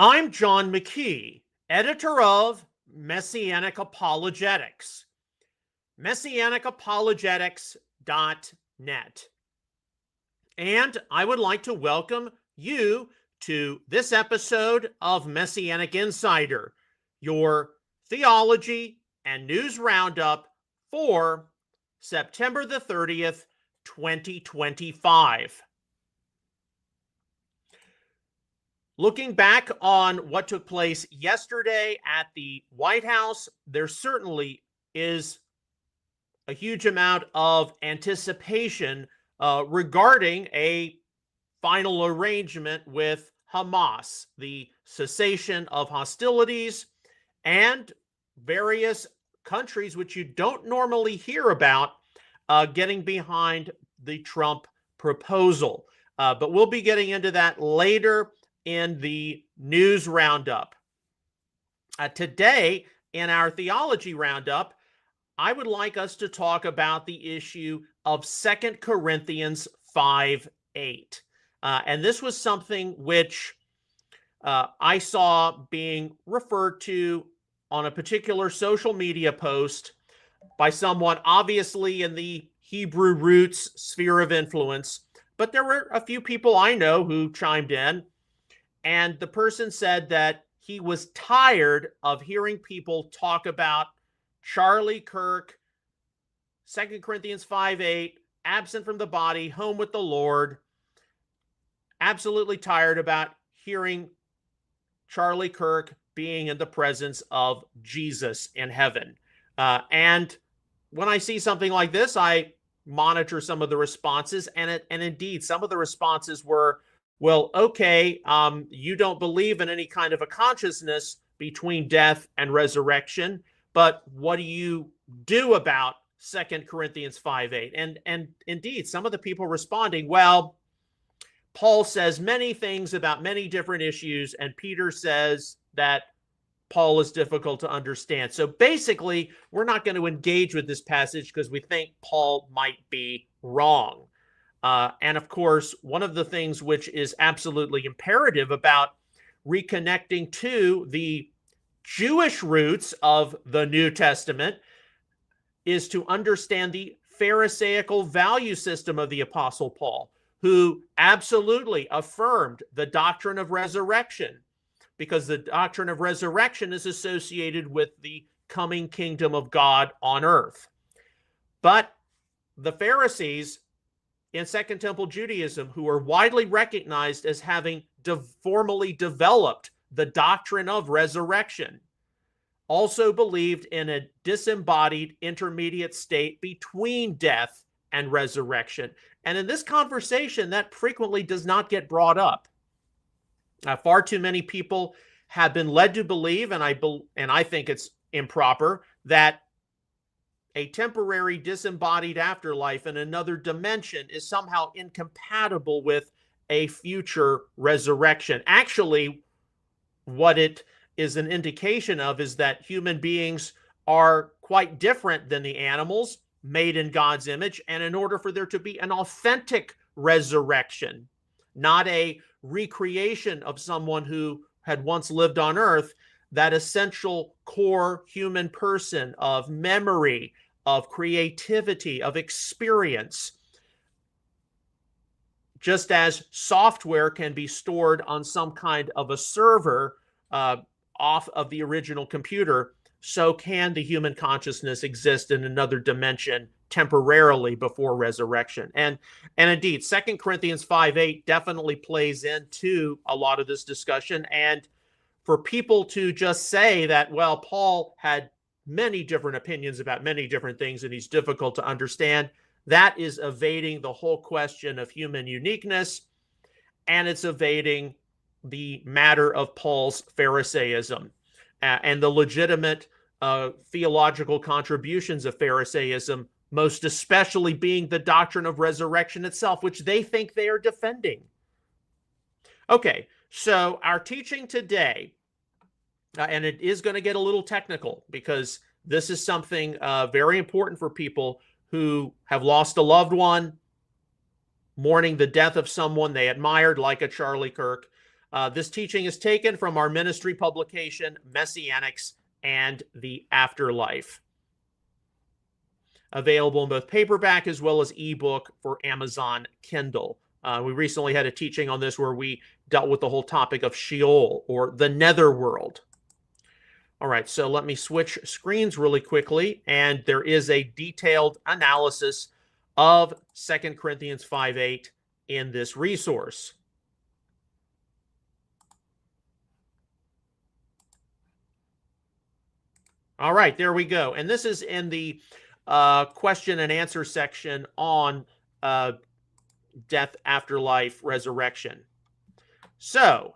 I'm John McKee, editor of Messianic Apologetics, messianicapologetics.net. And I would like to welcome you to this episode of Messianic Insider, your theology and news roundup for September the 30th, 2025. Looking back on what took place yesterday at the White House, there certainly is a huge amount of anticipation regarding a final arrangement with Hamas, the cessation of hostilities, and various countries which you don't normally hear about getting behind the Trump proposal. But we'll be getting into that later in the news roundup. Today, in our theology roundup, I would like us to talk about the issue of 2 Corinthians 5:8. And this was something which I saw being referred to on a particular social media post by someone obviously in the Hebrew roots sphere of influence. But there were a few people I know who chimed in. And the person said that he was tired of hearing people talk about Charlie Kirk, 2 Corinthians 5:8, absent from the body, home with the Lord. Absolutely tired about hearing Charlie Kirk being in the presence of Jesus in heaven. And when I see something like this, I monitor some of the responses. And indeed, some of the responses were, well, okay, you don't believe in any kind of a consciousness between death and resurrection, but what do you do about 2 Corinthians 5:8? And indeed, some of the people responding, well, Paul says many things about many different issues, and Peter says that Paul is difficult to understand. So basically, we're not going to engage with this passage because we think Paul might be wrong. And of course, one of the things which is absolutely imperative about reconnecting to the Jewish roots of the New Testament is to understand the Pharisaical value system of the Apostle Paul, who absolutely affirmed the doctrine of resurrection, because the doctrine of resurrection is associated with the coming kingdom of God on earth. But the Pharisees in Second Temple Judaism, who are widely recognized as having formally developed the doctrine of resurrection, also believed in a disembodied intermediate state between death and resurrection. And in this conversation, that frequently does not get brought up. Far too many people have been led to believe, and I think it's improper, that a temporary disembodied afterlife in another dimension is somehow incompatible with a future resurrection. Actually, what it is an indication of is that human beings are quite different than the animals made in God's image. And in order for there to be an authentic resurrection, not a recreation of someone who had once lived on earth, that essential core human person of memory, of creativity, of experience, just as software can be stored on some kind of a server off of the original computer, so can the human consciousness exist in another dimension temporarily before resurrection. And indeed, 2 Corinthians 5:8 definitely plays into a lot of this discussion. And for people to just say that, well, Paul had many different opinions about many different things and he's difficult to understand, that is evading the whole question of human uniqueness, and it's evading the matter of Paul's Pharisaism and the legitimate theological contributions of Pharisaism, most especially being the doctrine of resurrection itself, which they think they are defending. Okay, so our teaching today, and it is going to get a little technical because this is something very important for people who have lost a loved one, mourning the death of someone they admired, like a Charlie Kirk. This teaching is taken from our ministry publication, Messianics and the Afterlife. Available in both paperback as well as ebook for Amazon Kindle. We recently had a teaching on this where we dealt with the whole topic of Sheol, or the netherworld. All right, so let me switch screens really quickly, and there is a detailed analysis of 2 Corinthians 5:8 in this resource. All right, there we go. And this is in the question and answer section on death, afterlife, resurrection. So,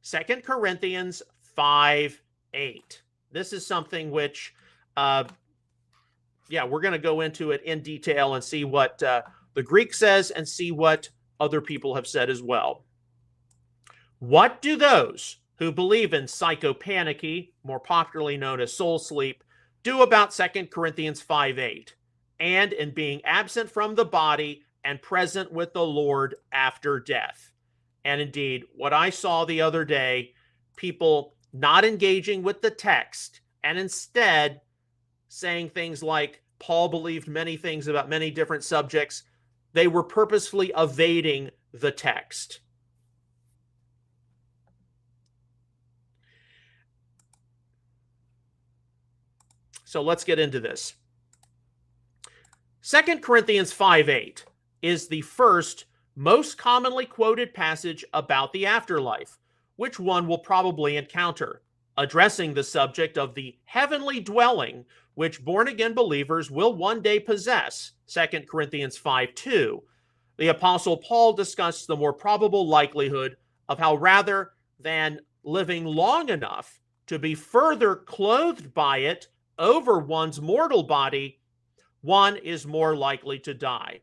2 Corinthians 5:8. This is something which, we're going to go into it in detail and see what the Greek says and see what other people have said as well. What do those who believe in psychopannchy, more popularly known as soul sleep, do about 2 Corinthians 5:8, and in being absent from the body and present with the Lord after death? And indeed, what I saw the other day, people not engaging with the text and instead saying things like Paul believed many things about many different subjects. They were purposefully evading the text. So let's get into this. 2 Corinthians 5:8 is the first most commonly quoted passage about the afterlife, which one will probably encounter, addressing the subject of the heavenly dwelling which born-again believers will one day possess. 2 Corinthians 5:2. The Apostle Paul discussed the more probable likelihood of how, rather than living long enough to be further clothed by it over one's mortal body, one is more likely to die.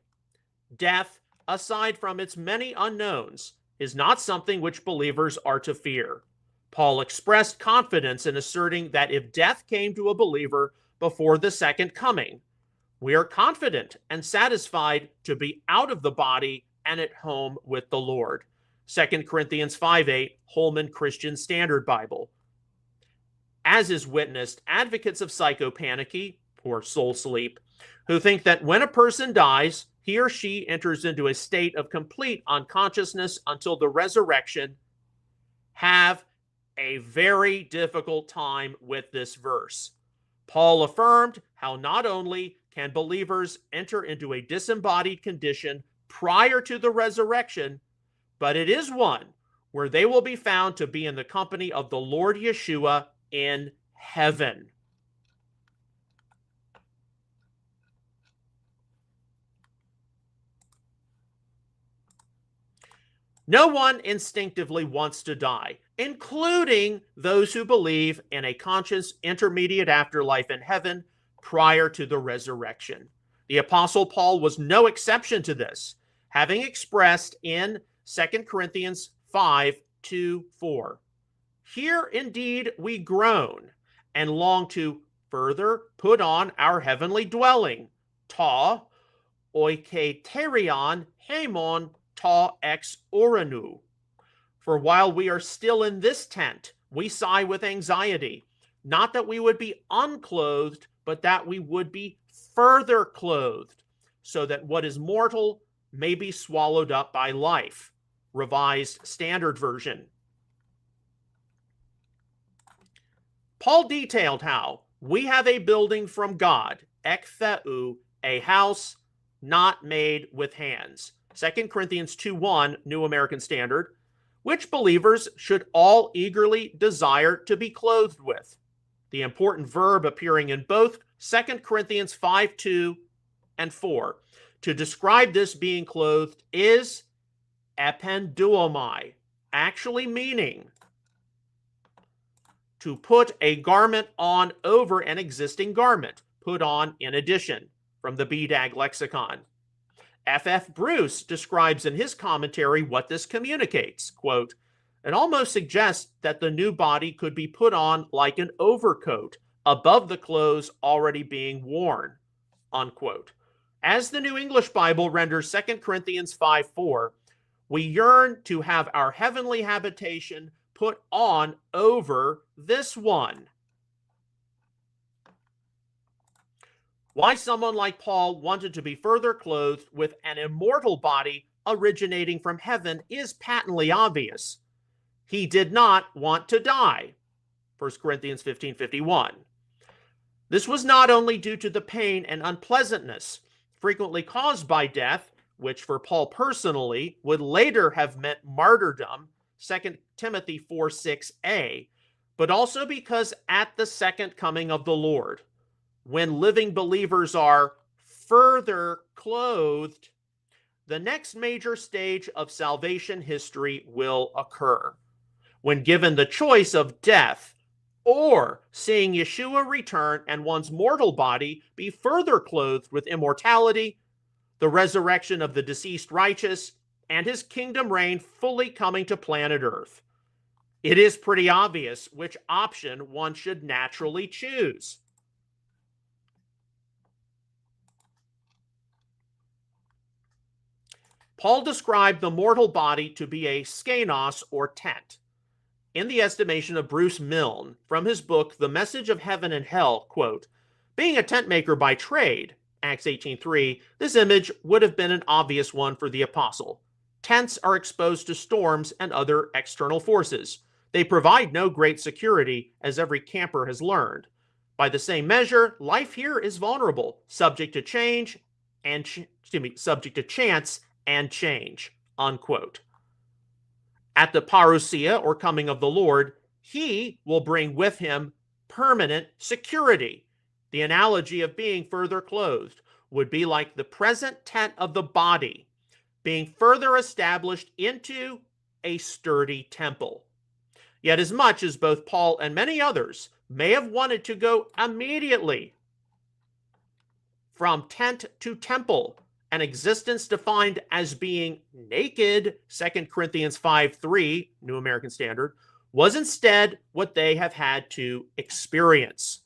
Death, aside from its many unknowns, is not something which believers are to fear. Paul expressed confidence in asserting that if death came to a believer before the second coming, we are confident and satisfied to be out of the body and at home with the Lord. 2 Corinthians 5:8, Holman Christian Standard Bible. As is witnessed, advocates of psychopannchy, or soul sleep, who think that when a person dies, he or she enters into a state of complete unconsciousness until the resurrection, have a very difficult time with this verse. Paul affirmed how not only can believers enter into a disembodied condition prior to the resurrection, but it is one where they will be found to be in the company of the Lord Yeshua in heaven. No one instinctively wants to die, including those who believe in a conscious intermediate afterlife in heaven prior to the resurrection. The Apostle Paul was no exception to this, having expressed in 2 Corinthians 5:2-4, "Here indeed we groan and long to further put on our heavenly dwelling, ta oiketerion hemon ta ex oranu. For while we are still in this tent, we sigh with anxiety, not that we would be unclothed, but that we would be further clothed, so that what is mortal may be swallowed up by life." Revised Standard Version. Paul detailed how we have a building from God, ektheu, a house not made with hands. 2 Corinthians 2:1, New American Standard, which believers should all eagerly desire to be clothed with. The important verb appearing in both 2 Corinthians 5:2 and 4 to describe this being clothed is ependuomai, actually meaning to put a garment on over an existing garment, put on in addition, from the BDAG lexicon. F.F. Bruce describes in his commentary what this communicates. Quote, "It almost suggests that the new body could be put on like an overcoat above the clothes already being worn." Unquote. As the New English Bible renders 2 Corinthians 5:4, We yearn to have our heavenly habitation put on over this one. Why someone like Paul wanted to be further clothed with an immortal body originating from heaven is patently obvious. He did not want to die. 1 Corinthians 15:51. This was not only due to the pain and unpleasantness frequently caused by death, which for Paul personally would later have meant martyrdom, 2 Timothy 4:6a, but also because at the second coming of the Lord, when living believers are further clothed, the next major stage of salvation history will occur. When given the choice of death or seeing Yeshua return and one's mortal body be further clothed with immortality, the resurrection of the deceased righteous, and his kingdom reign fully coming to planet Earth, it is pretty obvious which option one should naturally choose. Paul described the mortal body to be a skenos, or tent. In the estimation of Bruce Milne, from his book The Message of Heaven and Hell, quote, being a tent maker by trade, Acts 18:3, this image would have been an obvious one for the apostle. Tents are exposed to storms and other external forces. They provide no great security, as every camper has learned. By the same measure, life here is vulnerable, subject to chance and change, unquote. At the parousia, or coming of the Lord, he will bring with him permanent security. The analogy of being further clothed would be like the present tent of the body being further established into a sturdy temple. Yet as much as both Paul and many others may have wanted to go immediately from tent to temple, an existence defined as being naked, 2 Corinthians 5:3, New American Standard, was instead what they have had to experience.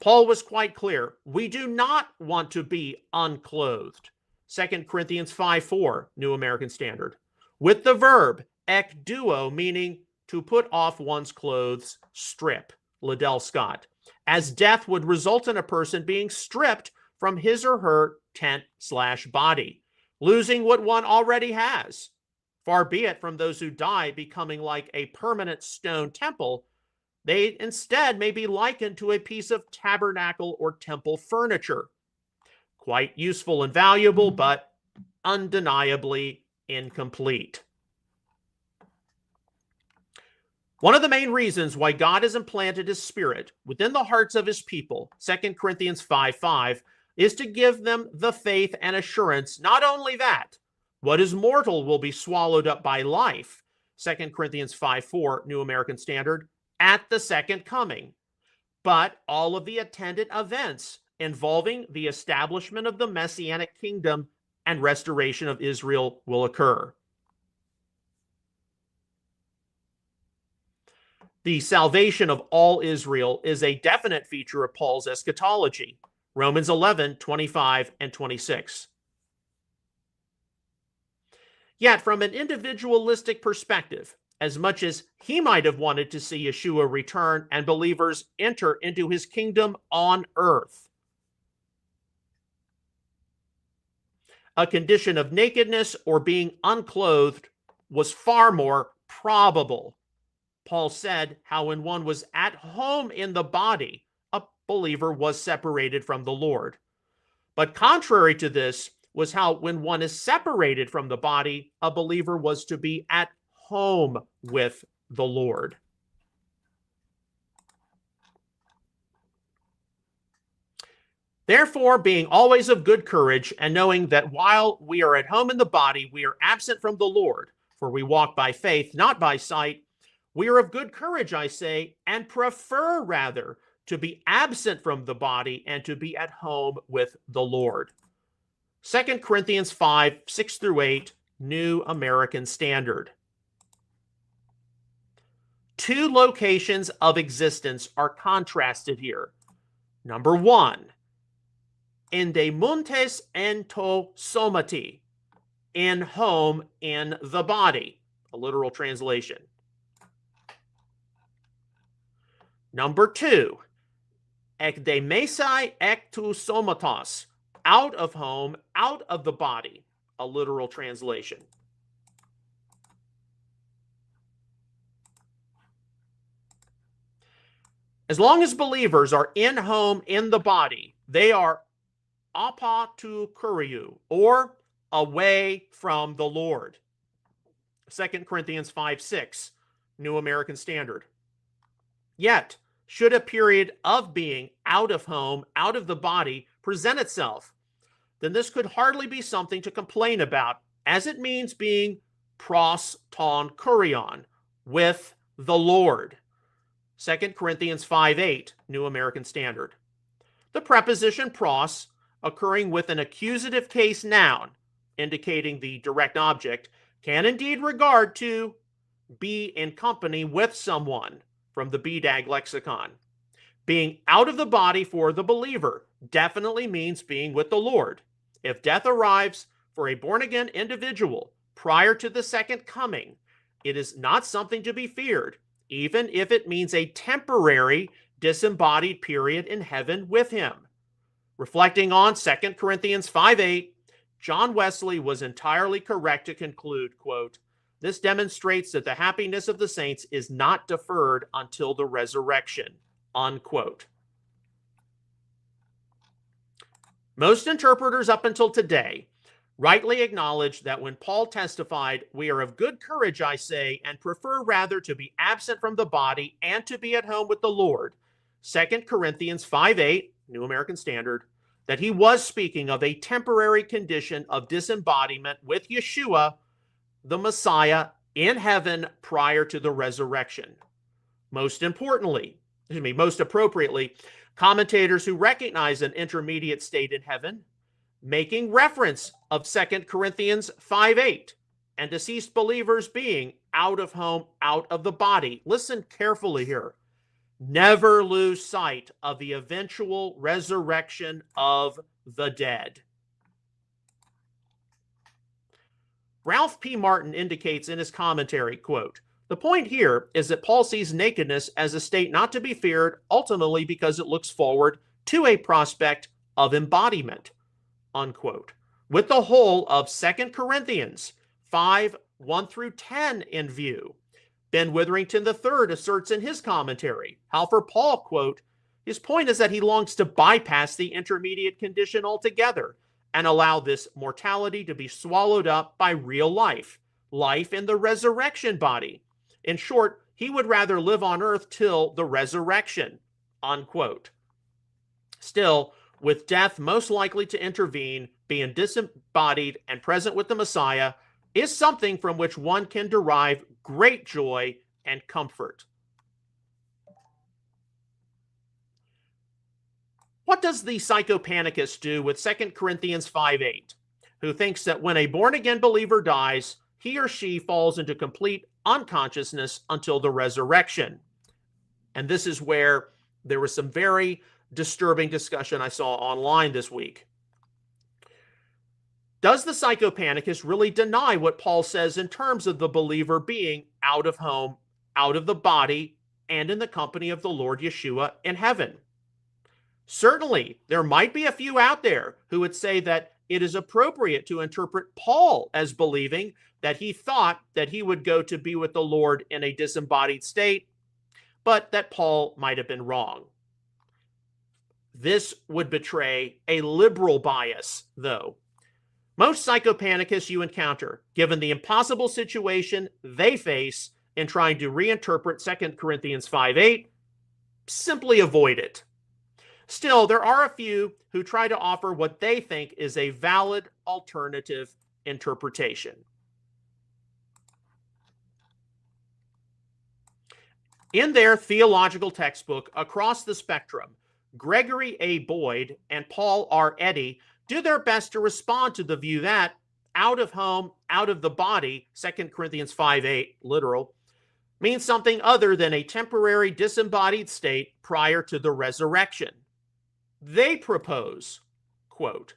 Paul was quite clear. We do not want to be unclothed, 2 Corinthians 5:4, New American Standard, with the verb ekduo, meaning to put off one's clothes, strip, Liddell Scott, as death would result in a person being stripped from his or her tent/body, losing what one already has. Far be it from those who die becoming like a permanent stone temple. They instead may be likened to a piece of tabernacle or temple furniture. Quite useful and valuable, but undeniably incomplete. One of the main reasons why God has implanted his spirit within the hearts of his people, 2 Corinthians 5:5, is to give them the faith and assurance, not only that what is mortal will be swallowed up by life, 2 Corinthians 5:4, New American Standard, at the second coming, but all of the attendant events involving the establishment of the Messianic kingdom and restoration of Israel will occur. The salvation of all Israel is a definite feature of Paul's eschatology, Romans 11:25 and 26. Yet, from an individualistic perspective, as much as he might have wanted to see Yeshua return and believers enter into his kingdom on earth, a condition of nakedness or being unclothed was far more probable. Paul said how when one was at home in the body, a believer was separated from the Lord. But contrary to this was how when one is separated from the body, a believer was to be at home with the Lord. Therefore, being always of good courage, and knowing that while we are at home in the body, we are absent from the Lord, for we walk by faith, not by sight, we are of good courage, I say, and prefer rather to be absent from the body and to be at home with the Lord. 2 Corinthians 5:6-8, New American Standard. Two locations of existence are contrasted here. Number one, in de muntes en to somati, in home in the body, a literal translation. Number 2, ekdemesai ektu somatos, out of home, out of the body, a literal translation. As long as believers are in home in the body, they are apa tu kuriou, or away from the Lord. 2 Corinthians 5:6, New American Standard. Yet, should a period of being out of home, out of the body, present itself, then this could hardly be something to complain about, as it means being pros ton kurion, with the Lord. 2 Corinthians 5:8, New American Standard. The preposition pros, occurring with an accusative case noun, indicating the direct object, can indeed regard to be in company with someone, from the BDAG lexicon. Being out of the body for the believer definitely means being with the Lord. If death arrives for a born-again individual prior to the second coming, it is not something to be feared, even if it means a temporary disembodied period in heaven with him. Reflecting on 2 Corinthians 5:8, John Wesley was entirely correct to conclude, quote, "This demonstrates that the happiness of the saints is not deferred until the resurrection," unquote. Most interpreters up until today rightly acknowledge that when Paul testified, "We are of good courage, I say, and prefer rather to be absent from the body and to be at home with the Lord," 2 Corinthians 5:8, New American Standard, that he was speaking of a temporary condition of disembodiment with Yeshua, the Messiah, in heaven prior to the resurrection. Most appropriately, commentators who recognize an intermediate state in heaven, making reference of 2 Corinthians 5:8, and deceased believers being out of home, out of the body. Listen carefully here. Never lose sight of the eventual resurrection of the dead. Ralph P. Martin indicates in his commentary, quote, "The point here is that Paul sees nakedness as a state not to be feared, ultimately because it looks forward to a prospect of embodiment," unquote. With the whole of 2 Corinthians 5:1-10 in view, Ben Witherington III asserts in his commentary how for Paul, quote, "His point is that he longs to bypass the intermediate condition altogether and allow this mortality to be swallowed up by real life, life in the resurrection body. In short, he would rather live on earth till the resurrection," unquote. Still, with death most likely to intervene, being disembodied and present with the Messiah is something from which one can derive great joy and comfort. What does the psychopanicist do with 2 Corinthians 5:8, who thinks that when a born-again believer dies, he or she falls into complete unconsciousness until the resurrection? And this is where there was some very disturbing discussion I saw online this week. Does the psychopanicist really deny what Paul says in terms of the believer being out of home, out of the body, and in the company of the Lord Yeshua in heaven? Certainly, there might be a few out there who would say that it is appropriate to interpret Paul as believing that he thought that he would go to be with the Lord in a disembodied state, but that Paul might have been wrong. This would betray a liberal bias, though. Most psychopanicists you encounter, given the impossible situation they face in trying to reinterpret 2 Corinthians 5:8, simply avoid it. Still, there are a few who try to offer what they think is a valid alternative interpretation. In their theological textbook, Across the Spectrum, Gregory A. Boyd and Paul R. Eddy do their best to respond to the view that out of home, out of the body, 2 Corinthians 5:8, literal, means something other than a temporary disembodied state prior to the resurrection. They propose, quote,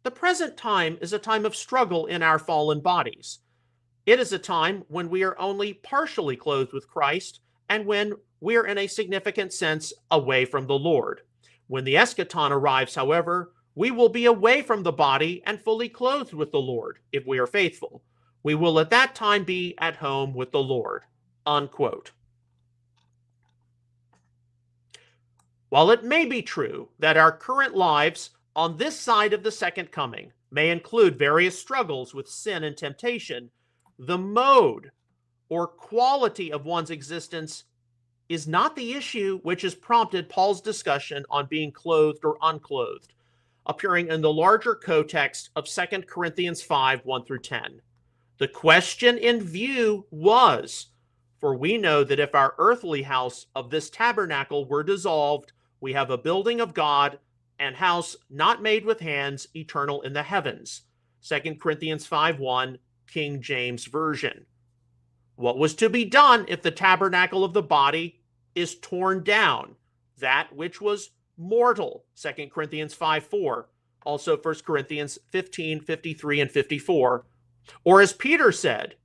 The present time is a time of struggle in our fallen bodies. It is a time when we are only partially clothed with Christ and when we are in a significant sense away from the Lord. When the eschaton arrives, however, we will be away from the body and fully clothed with the Lord if we are faithful. We will at that time be at home with the Lord." Unquote. While it may be true that our current lives on this side of the second coming may include various struggles with sin and temptation, the mode or quality of one's existence is not the issue which has prompted Paul's discussion on being clothed or unclothed, appearing in the larger co-text of 2 Corinthians 5, 1 through 10. The question in view was, "For we know that if our earthly house of this tabernacle were dissolved, we have a building of God, and house not made with hands, eternal in the heavens." 2 Corinthians 5:1, King James Version. What was to be done if the tabernacle of the body is torn down? That which was mortal, 2 Corinthians 5:4, also 1 Corinthians 15, 53, and 54. Or as Peter said,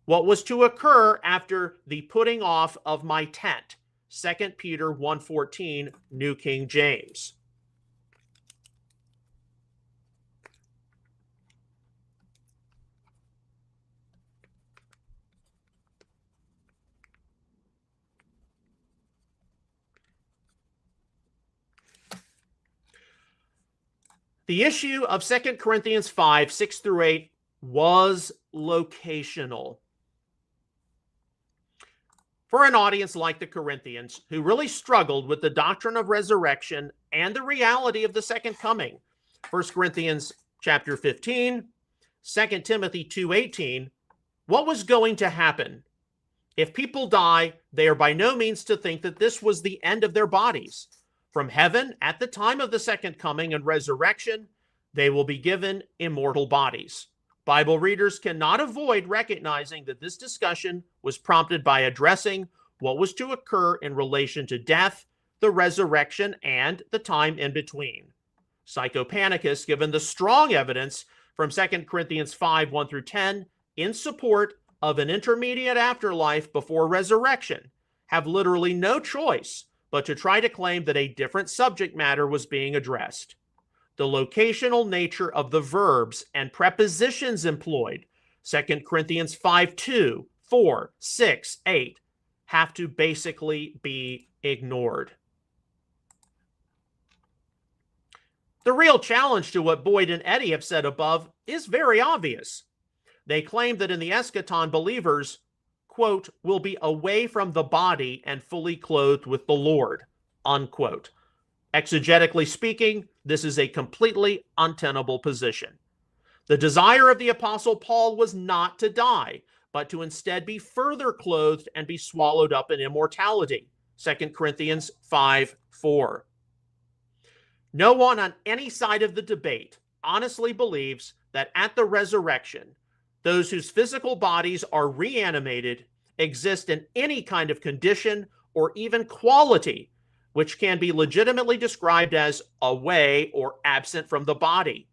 what was to occur after the putting off of my tent, 2 Peter 1:14, New King James. The issue of 2 Corinthians 5, 6 through 8 was locational. For an audience like the Corinthians, who really struggled with the doctrine of resurrection and the reality of the second coming, 1 Corinthians chapter 15, 2 Timothy 2:18, what was going to happen? If people die, they are by no means to think that this was the end of their bodies. From heaven, at the time of the second coming and resurrection, they will be given immortal bodies. Bible readers cannot avoid recognizing that this discussion was prompted by addressing what was to occur in relation to death, the resurrection, and the time in between. Psychopannchy, given the strong evidence from 2 Corinthians 5, 1 through 10, in support of an intermediate afterlife before resurrection, have literally no choice but to try to claim that a different subject matter was being addressed. The locational nature of the verbs and prepositions employed, 2 Corinthians 5:2, 4, 6, 8, have to basically be ignored. The real challenge to what Boyd and Eddy have said above is very obvious. They claim that in the eschaton, believers, quote, will be away from the body and fully clothed with the Lord, unquote. Exegetically speaking, this is a completely untenable position. The desire of the Apostle Paul was not to die, but to instead be further clothed and be swallowed up in immortality, 2 Corinthians 5:4. No one on any side of the debate honestly believes that at the resurrection, those whose physical bodies are reanimated exist in any kind of condition or even quality which can be legitimately described as away or absent from the body.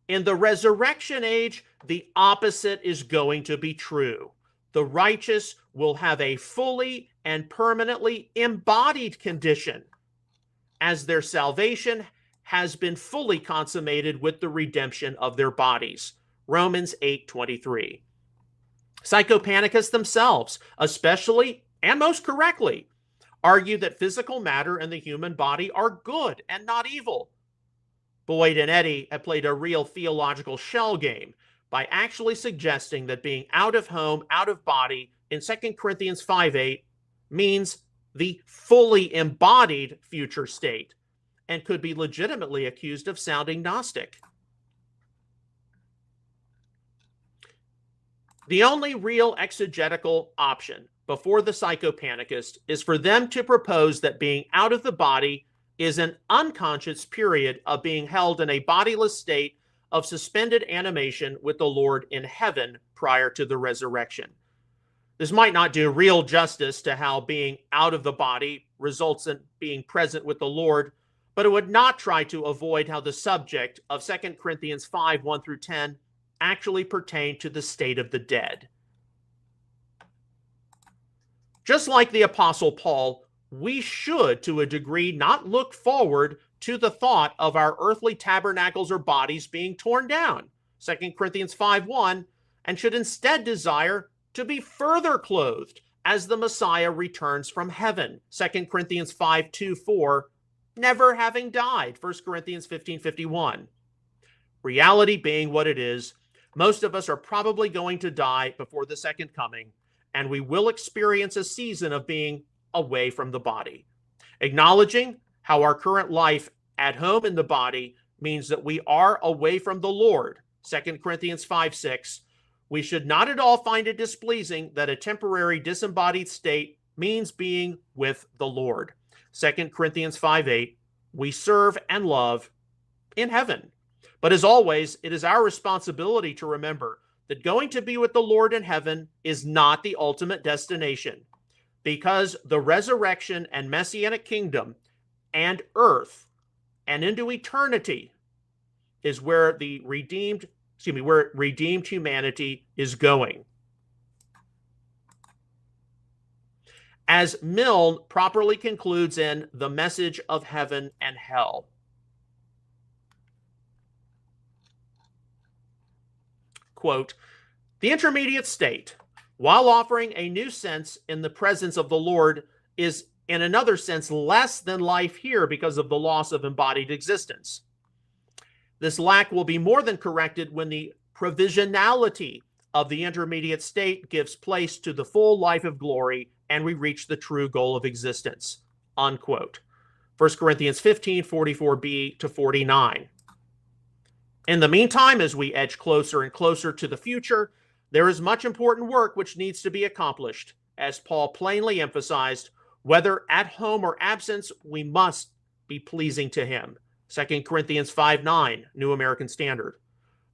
In the resurrection age, the opposite is going to be true. The righteous will have a fully and permanently embodied condition, as their salvation has been fully consummated with the redemption of their bodies. Romans 8:23. Psychopanncists themselves, especially and most correctly, argue that physical matter and the human body are good and not evil. Boyd and Eddy have played a real theological shell game by actually suggesting that being out of home, out of body in 2 Corinthians 5:8 means the fully embodied future state and could be legitimately accused of sounding Gnostic. The only real exegetical option before the psychopanncist is for them to propose that being out of the body is an unconscious period of being held in a bodiless state of suspended animation with the Lord in heaven prior to the resurrection. This might not do real justice to how being out of the body results in being present with the Lord, but it would not try to avoid how the subject of 2 Corinthians 5, 1 through 10 actually pertained to the state of the dead. Just like the Apostle Paul, we should, to a degree, not look forward to the thought of our earthly tabernacles or bodies being torn down, 2 Corinthians 5:1, and should instead desire to be further clothed as the Messiah returns from heaven, 2 Corinthians 5:2-4, never having died, 1 Corinthians 15:51. Reality being what it is, most of us are probably going to die before the second coming, and we will experience a season of being away from the body. Acknowledging how our current life at home in the body means that we are away from the Lord, 2 Corinthians 5:6, we should not at all find it displeasing that a temporary disembodied state means being with the Lord. 2 Corinthians 5:8, we serve and love in heaven. But as always, it is our responsibility to remember that going to be with the Lord in heaven is not the ultimate destination, because the resurrection and Messianic kingdom and earth and into eternity is where redeemed humanity is going. As Milne properly concludes in The Message of Heaven and Hell, quote, the intermediate state, while offering a new sense in the presence of the Lord, is in another sense less than life here because of the loss of embodied existence. This lack will be more than corrected when the provisionality of the intermediate state gives place to the full life of glory and we reach the true goal of existence, unquote. 1 Corinthians 15:44b-49. In the meantime, as we edge closer and closer to the future, there is much important work which needs to be accomplished. As Paul plainly emphasized, whether at home or absence, we must be pleasing to him. 2 Corinthians 5:9, New American Standard.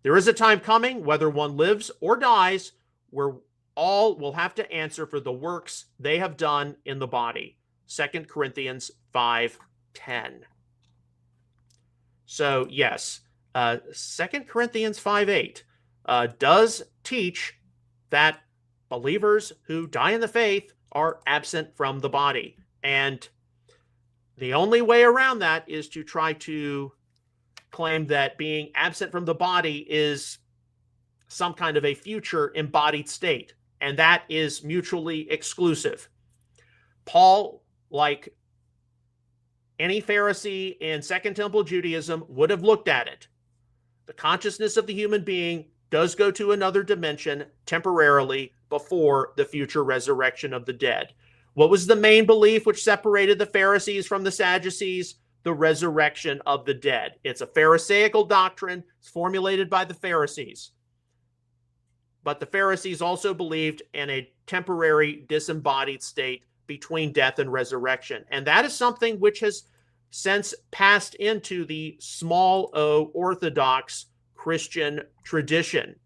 There is a time coming, whether one lives or dies, where all will have to answer for the works they have done in the body. 2 Corinthians 5:10. So, yes, 2 Corinthians 5:8 does teach that believers who die in the faith are absent from the body. And the only way around that is to try to claim that being absent from the body is some kind of a future embodied state. And that is mutually exclusive. Paul, like any Pharisee in Second Temple Judaism, would have looked at it. The consciousness of the human being does go to another dimension temporarily before the future resurrection of the dead. What was the main belief which separated the Pharisees from the Sadducees? The resurrection of the dead. It's a Pharisaical doctrine. It's formulated by the Pharisees. But the Pharisees also believed in a temporary disembodied state between death and resurrection. And that is something which has since passed into the small o Orthodox Christian tradition.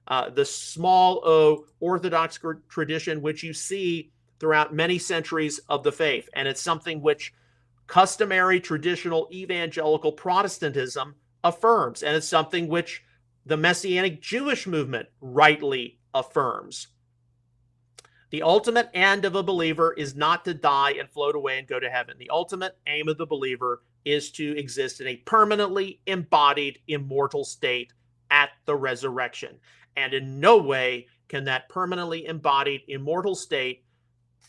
The small o Orthodox tradition which you see throughout many centuries of the faith. And it's something which customary traditional evangelical Protestantism affirms. And it's something which the Messianic Jewish movement rightly affirms. The ultimate end of a believer is not to die and float away and go to heaven. The ultimate aim of the believer is to exist in a permanently embodied immortal state at the resurrection. And in no way can that permanently embodied immortal state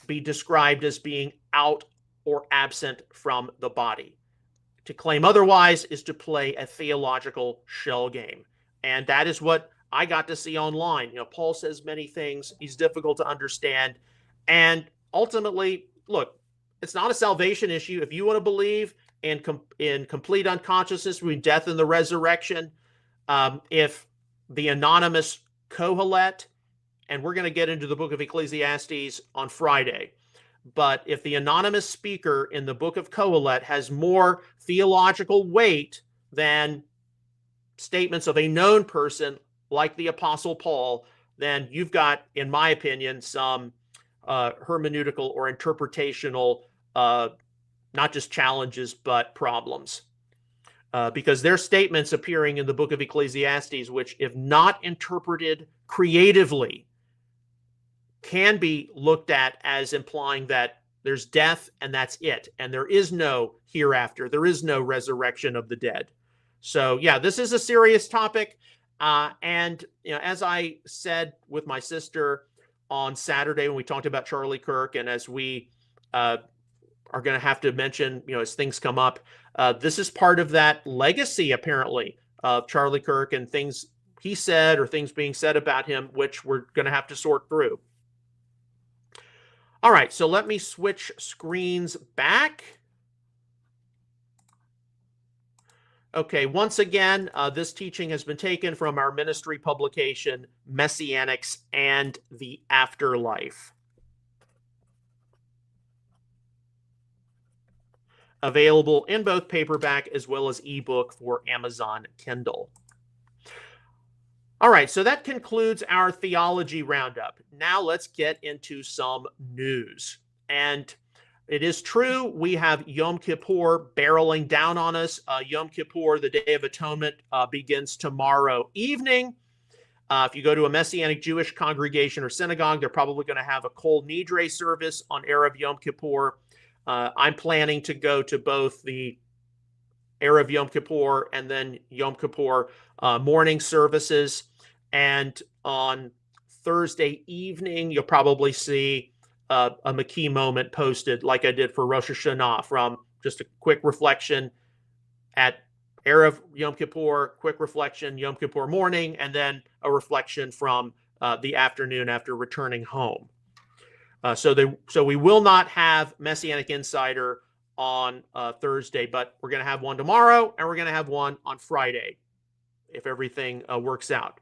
be described as being out or absent from the body. To claim otherwise is to play a theological shell game. And that is what I got to see online. You know, Paul says many things. He's difficult to understand. And ultimately, look, it's not a salvation issue. If you want to believe in complete unconsciousness between death and the resurrection, if the anonymous Kohelet, and we're going to get into the book of Ecclesiastes on Friday, but if the anonymous speaker in the book of Kohelet has more theological weight than statements of a known person like the Apostle Paul, then you've got, in my opinion, some hermeneutical or interpretational not just challenges, but problems. Because their statements appearing in the book of Ecclesiastes, which, if not interpreted creatively, can be looked at as implying that there's death and that's it. And there is no hereafter. There is no resurrection of the dead. So yeah, this is a serious topic. And as I said with my sister on Saturday when we talked about Charlie Kirk, and as we are going to have to mention, as things come up, this is part of that legacy, apparently, of Charlie Kirk and things he said or things being said about him, which we're going to have to sort through. All right, so let me switch screens back. Okay, once again, this teaching has been taken from our ministry publication, Messianics and the Afterlife. Available in both paperback as well as ebook for Amazon Kindle. All right, so that concludes our theology roundup. Now let's get into some news. And it is true, we have Yom Kippur barreling down on us. Yom Kippur, the Day of Atonement, begins tomorrow evening. If you go to a Messianic Jewish congregation or synagogue, they're probably going to have a Kol Nidre service on Erev Yom Kippur. I'm planning to go to both the Erev Yom Kippur and then Yom Kippur morning services. And on Thursday evening, you'll probably see a McKee moment posted like I did for Rosh Hashanah, from just a quick reflection at Erev Yom Kippur, quick reflection Yom Kippur morning, and then a reflection from the afternoon after returning home. So we will not have Messianic Insider on Thursday, but we're going to have one tomorrow, and we're going to have one on Friday if everything works out.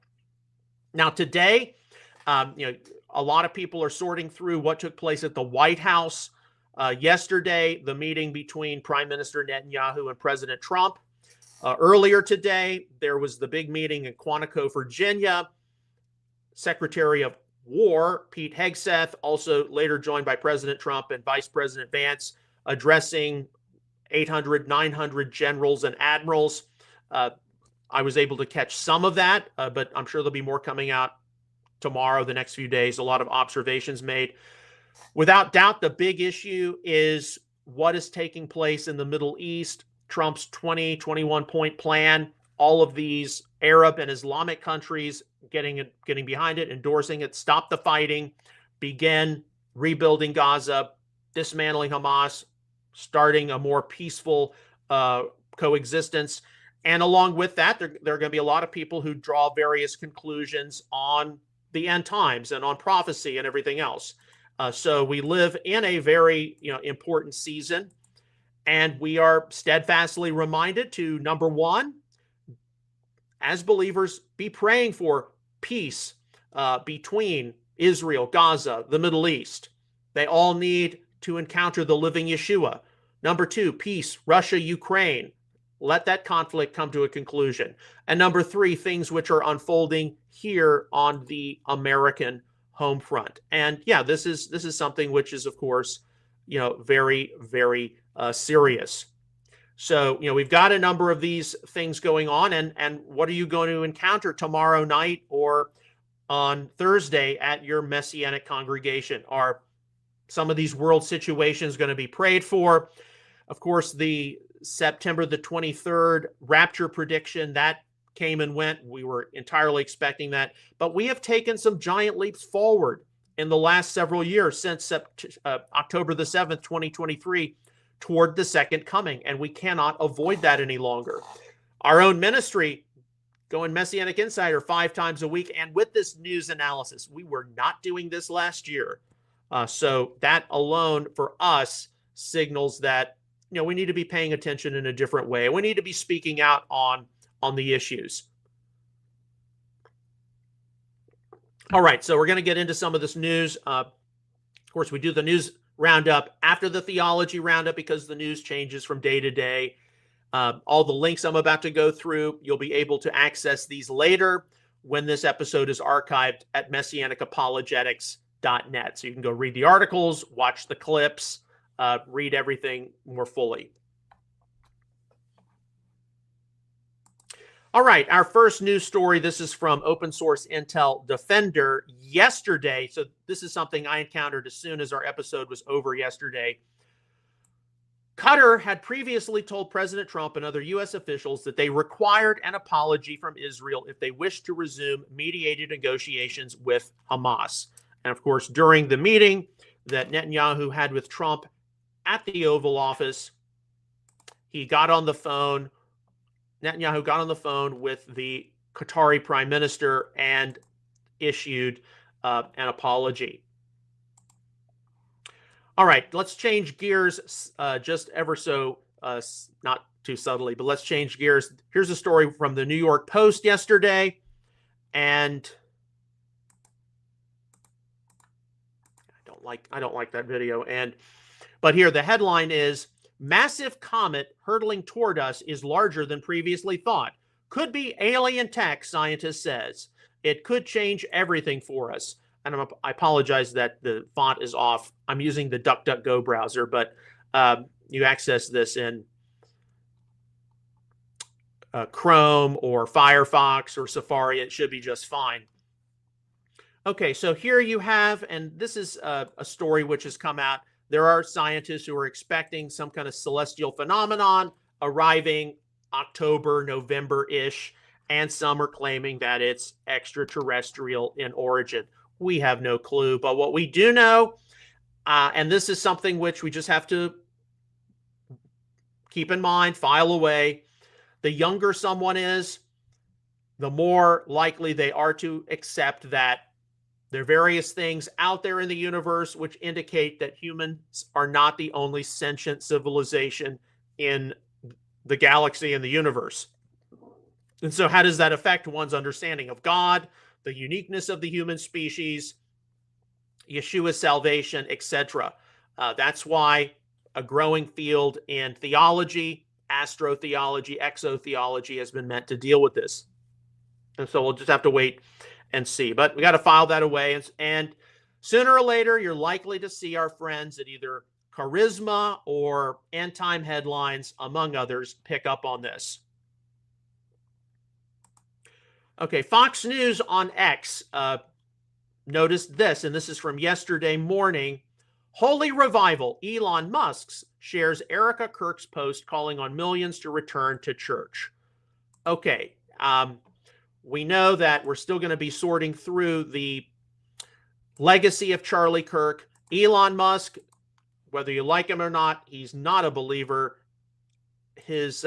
Now today, a lot of people are sorting through what took place at the White House yesterday, the meeting between Prime Minister Netanyahu and President Trump. Earlier today, there was the big meeting in Quantico, Virginia. Secretary of War Pete Hegseth, also later joined by President Trump and Vice President Vance, addressing 800, 900 generals and admirals. I was able to catch some of that, but I'm sure there'll be more coming out tomorrow, the next few days. A lot of observations made. Without doubt, the big issue is what is taking place in the Middle East. Trump's 21-point plan, all of these Arab and Islamic countries getting behind it, endorsing it, stop the fighting, begin rebuilding Gaza, dismantling Hamas, starting a more peaceful coexistence. And along with that, there are going to be a lot of people who draw various conclusions on the end times and on prophecy and everything else. So we live in a very important season, and we are steadfastly reminded to, number one, as believers, be praying for peace between Israel, Gaza, the Middle East. They all need to encounter the living Yeshua. Number two, peace, Russia, Ukraine. Let that conflict come to a conclusion. And number three, things which are unfolding here on the American home front. And yeah, this is something which is, of course, very, very serious. So, we've got a number of these things going on, and what are you going to encounter tomorrow night or on Thursday at your Messianic congregation? Are some of these world situations going to be prayed for? Of course, the September the 23rd rapture prediction, that came and went. We were entirely expecting that. But we have taken some giant leaps forward in the last several years since October the 7th, 2023, toward the second coming. And we cannot avoid that any longer. Our own ministry, going Messianic Insider 5 times a week. And with this news analysis, we were not doing this last year. So that alone for us signals that we need to be paying attention in a different way. We need to be speaking out on the issues. All right, so we're going to get into some of this news. Of course, we do the news roundup after the theology roundup because the news changes from day to day. All the links I'm about to go through, you'll be able to access these later when this episode is archived at MessianicApologetics.net. So you can go read the articles, watch the clips, read everything more fully. All right, our first news story. This is from Open Source Intel Defender yesterday. So this is something I encountered as soon as our episode was over yesterday. Qatar had previously told President Trump and other U.S. officials that they required an apology from Israel if they wished to resume mediated negotiations with Hamas. And of course, during the meeting that Netanyahu had with Trump at the Oval Office, Netanyahu got on the phone with the Qatari Prime Minister and issued an apology. All right, let's change gears just ever so, not too subtly, but let's change gears. Here's a story from the New York Post yesterday, and I don't like that video. But here the headline is: massive comet hurtling toward us is larger than previously thought. Could be alien tech, scientist says. It could change everything for us. And I apologize that the font is off. I'm using the DuckDuckGo browser, but you access this in Chrome or Firefox or Safari. It should be just fine. Okay, so here you have, and this is a story which has come out. There are scientists who are expecting some kind of celestial phenomenon arriving October, November-ish, and some are claiming that it's extraterrestrial in origin. We have no clue, but what we do know, and this is something which we just have to keep in mind, file away, the younger someone is, the more likely they are to accept that there are various things out there in the universe which indicate that humans are not the only sentient civilization in the galaxy and the universe. And so how does that affect one's understanding of God, the uniqueness of the human species, Yeshua's salvation, etc.? That's why a growing field in theology, astrotheology, exotheology has been meant to deal with this. And so we'll just have to wait and see. But we got to file that away. And sooner or later, you're likely to see our friends at either Charisma or End Time Headlines, among others, pick up on this. Okay, Fox News on X noticed this, and this is from yesterday morning. Holy revival. Elon Musk shares Erica Kirk's post calling on millions to return to church. Okay, we know that we're still going to be sorting through the legacy of Charlie Kirk. Elon Musk, whether you like him or not, he's not a believer. His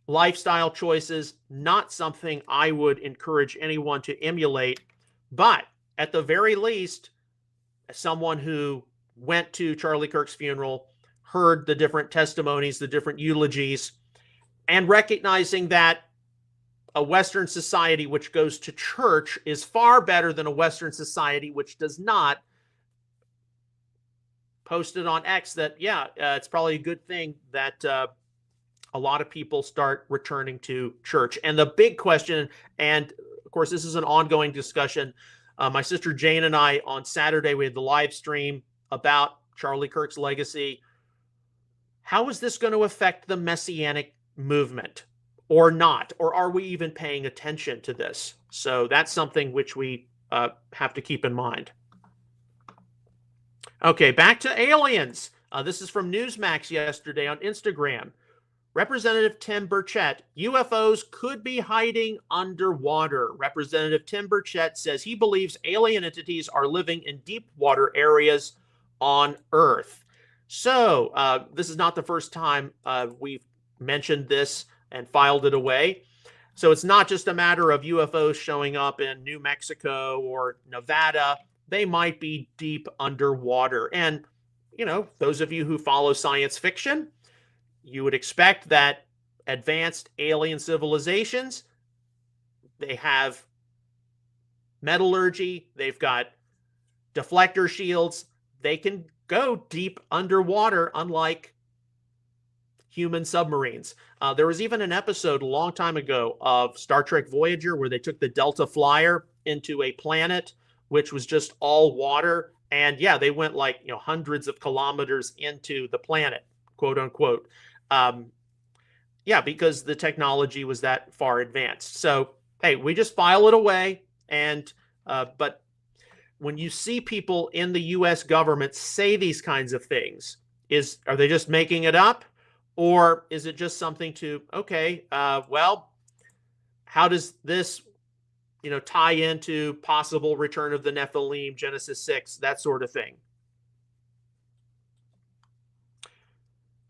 lifestyle choices, not something I would encourage anyone to emulate. But at the very least, as someone who went to Charlie Kirk's funeral, heard the different testimonies, the different eulogies, and recognizing that a Western society which goes to church is far better than a Western society which does not, posted on X that, it's probably a good thing that a lot of people start returning to church. And the big question, and of course, this is an ongoing discussion. My sister Jane and I, on Saturday, we had the live stream about Charlie Kirk's legacy. How is this going to affect the Messianic movement? Or not? Or are we even paying attention to this? So that's something which we have to keep in mind. Okay, back to aliens. This is from Newsmax yesterday on Instagram. Representative Tim Burchett, UFOs could be hiding underwater. Representative Tim Burchett says he believes alien entities are living in deep water areas on Earth. So this is not the first time we've mentioned this and filed it away. So it's not just a matter of UFOs showing up in New Mexico or Nevada. They might be deep underwater. And, you know, those of you who follow science fiction, you would expect that advanced alien civilizations, they have metallurgy, they've got deflector shields, they can go deep underwater, unlike human submarines. There was even an episode a long time ago of Star Trek Voyager where they took the Delta Flyer into a planet which was just all water, And yeah, they went like, hundreds of kilometers into the planet, quote unquote. Yeah, because the technology was that far advanced. So, hey, we just file it away. And, but when you see people in the US government say these kinds of things, are they just making it up? Or is it just something to, okay, well, how does this, tie into possible return of the Nephilim, Genesis 6, that sort of thing?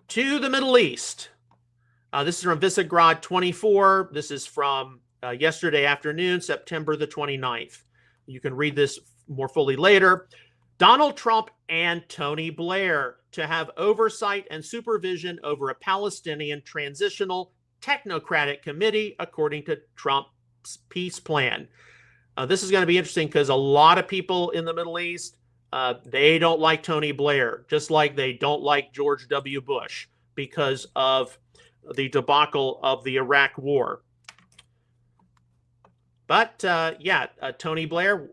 To the Middle East. This is from Visegrad 24. This is from yesterday afternoon, September the 29th. You can read this more fully later. Donald Trump and Tony Blair to have oversight and supervision over a Palestinian transitional technocratic committee, according to Trump's peace plan. This is going to be interesting because a lot of people in the Middle East, they don't like Tony Blair, just like they don't like George W. Bush because of the debacle of the Iraq War. But Tony Blair,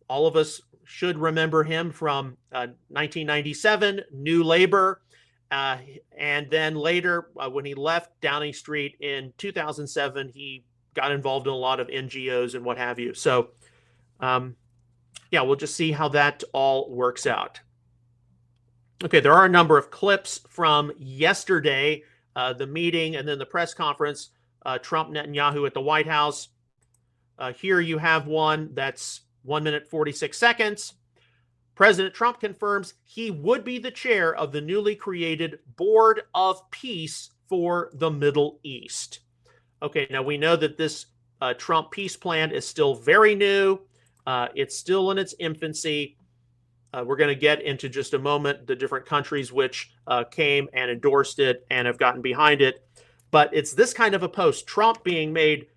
all of us should remember him from 1997, New Labor, and then later when he left Downing Street in 2007, he got involved in a lot of NGOs and what have you. So, we'll just see how that all works out. Okay, there are a number of clips from yesterday, the meeting and then the press conference, Trump, Netanyahu at the White House. Here you have one that's 1 minute, 46 seconds. President Trump confirms he would be the chair of the newly created Board of Peace for the Middle East. Okay, now we know that this Trump peace plan is still very new. It's still in its infancy. We're going to get into just a moment the different countries which came and endorsed it and have gotten behind it. But it's this kind of a post, Trump being made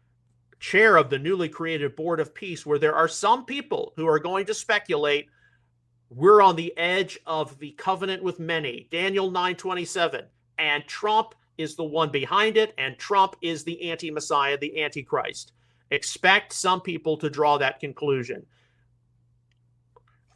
chair of the newly created Board of Peace, where there are some people who are going to speculate we're on the edge of the covenant with many, Daniel 9:27, and Trump is the one behind it, and Trump is the anti-Messiah, the Antichrist. Expect some people to draw that conclusion.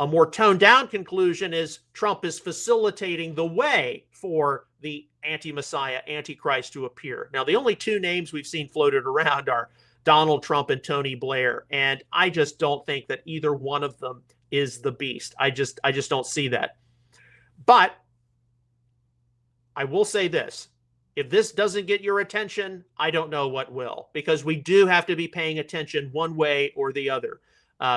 A more toned down conclusion is Trump is facilitating the way for the anti-Messiah, Antichrist to appear. Now, the only two names we've seen floated around are Donald Trump and Tony Blair, and I just don't think that either one of them is the beast. I just don't see that. But I will say this. If this doesn't get your attention, I don't know what will, because we do have to be paying attention one way or the other,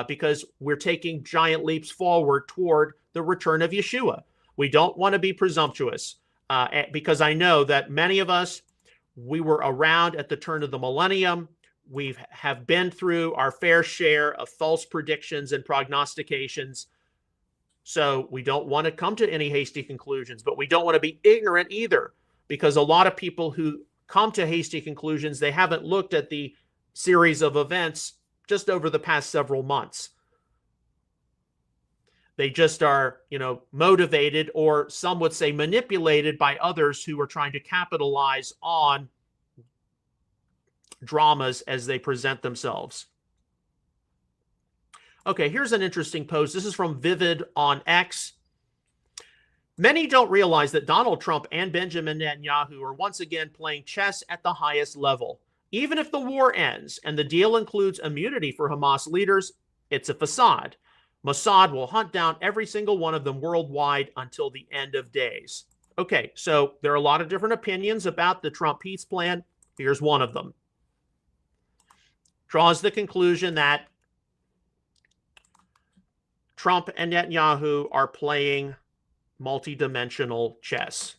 because we're taking giant leaps forward toward the return of Yeshua. We don't want to be presumptuous, because I know that many of us, we were around at the turn of the millennium. We have been through our fair share of false predictions and prognostications. So we don't want to come to any hasty conclusions, but we don't want to be ignorant either, because a lot of people who come to hasty conclusions, they haven't looked at the series of events just over the past several months. They just are, motivated, or some would say manipulated by others who are trying to capitalize on dramas as they present themselves. Okay, here's an interesting post. This is from Vivid on X. Many don't realize that Donald Trump and Benjamin Netanyahu are once again playing chess at the highest level. Even if the war ends and the deal includes immunity for Hamas leaders, it's a facade. Mossad will hunt down every single one of them worldwide until the end of days. Okay, so there are a lot of different opinions about the Trump peace plan. Here's one of them. Draws the conclusion that Trump and Netanyahu are playing multidimensional chess.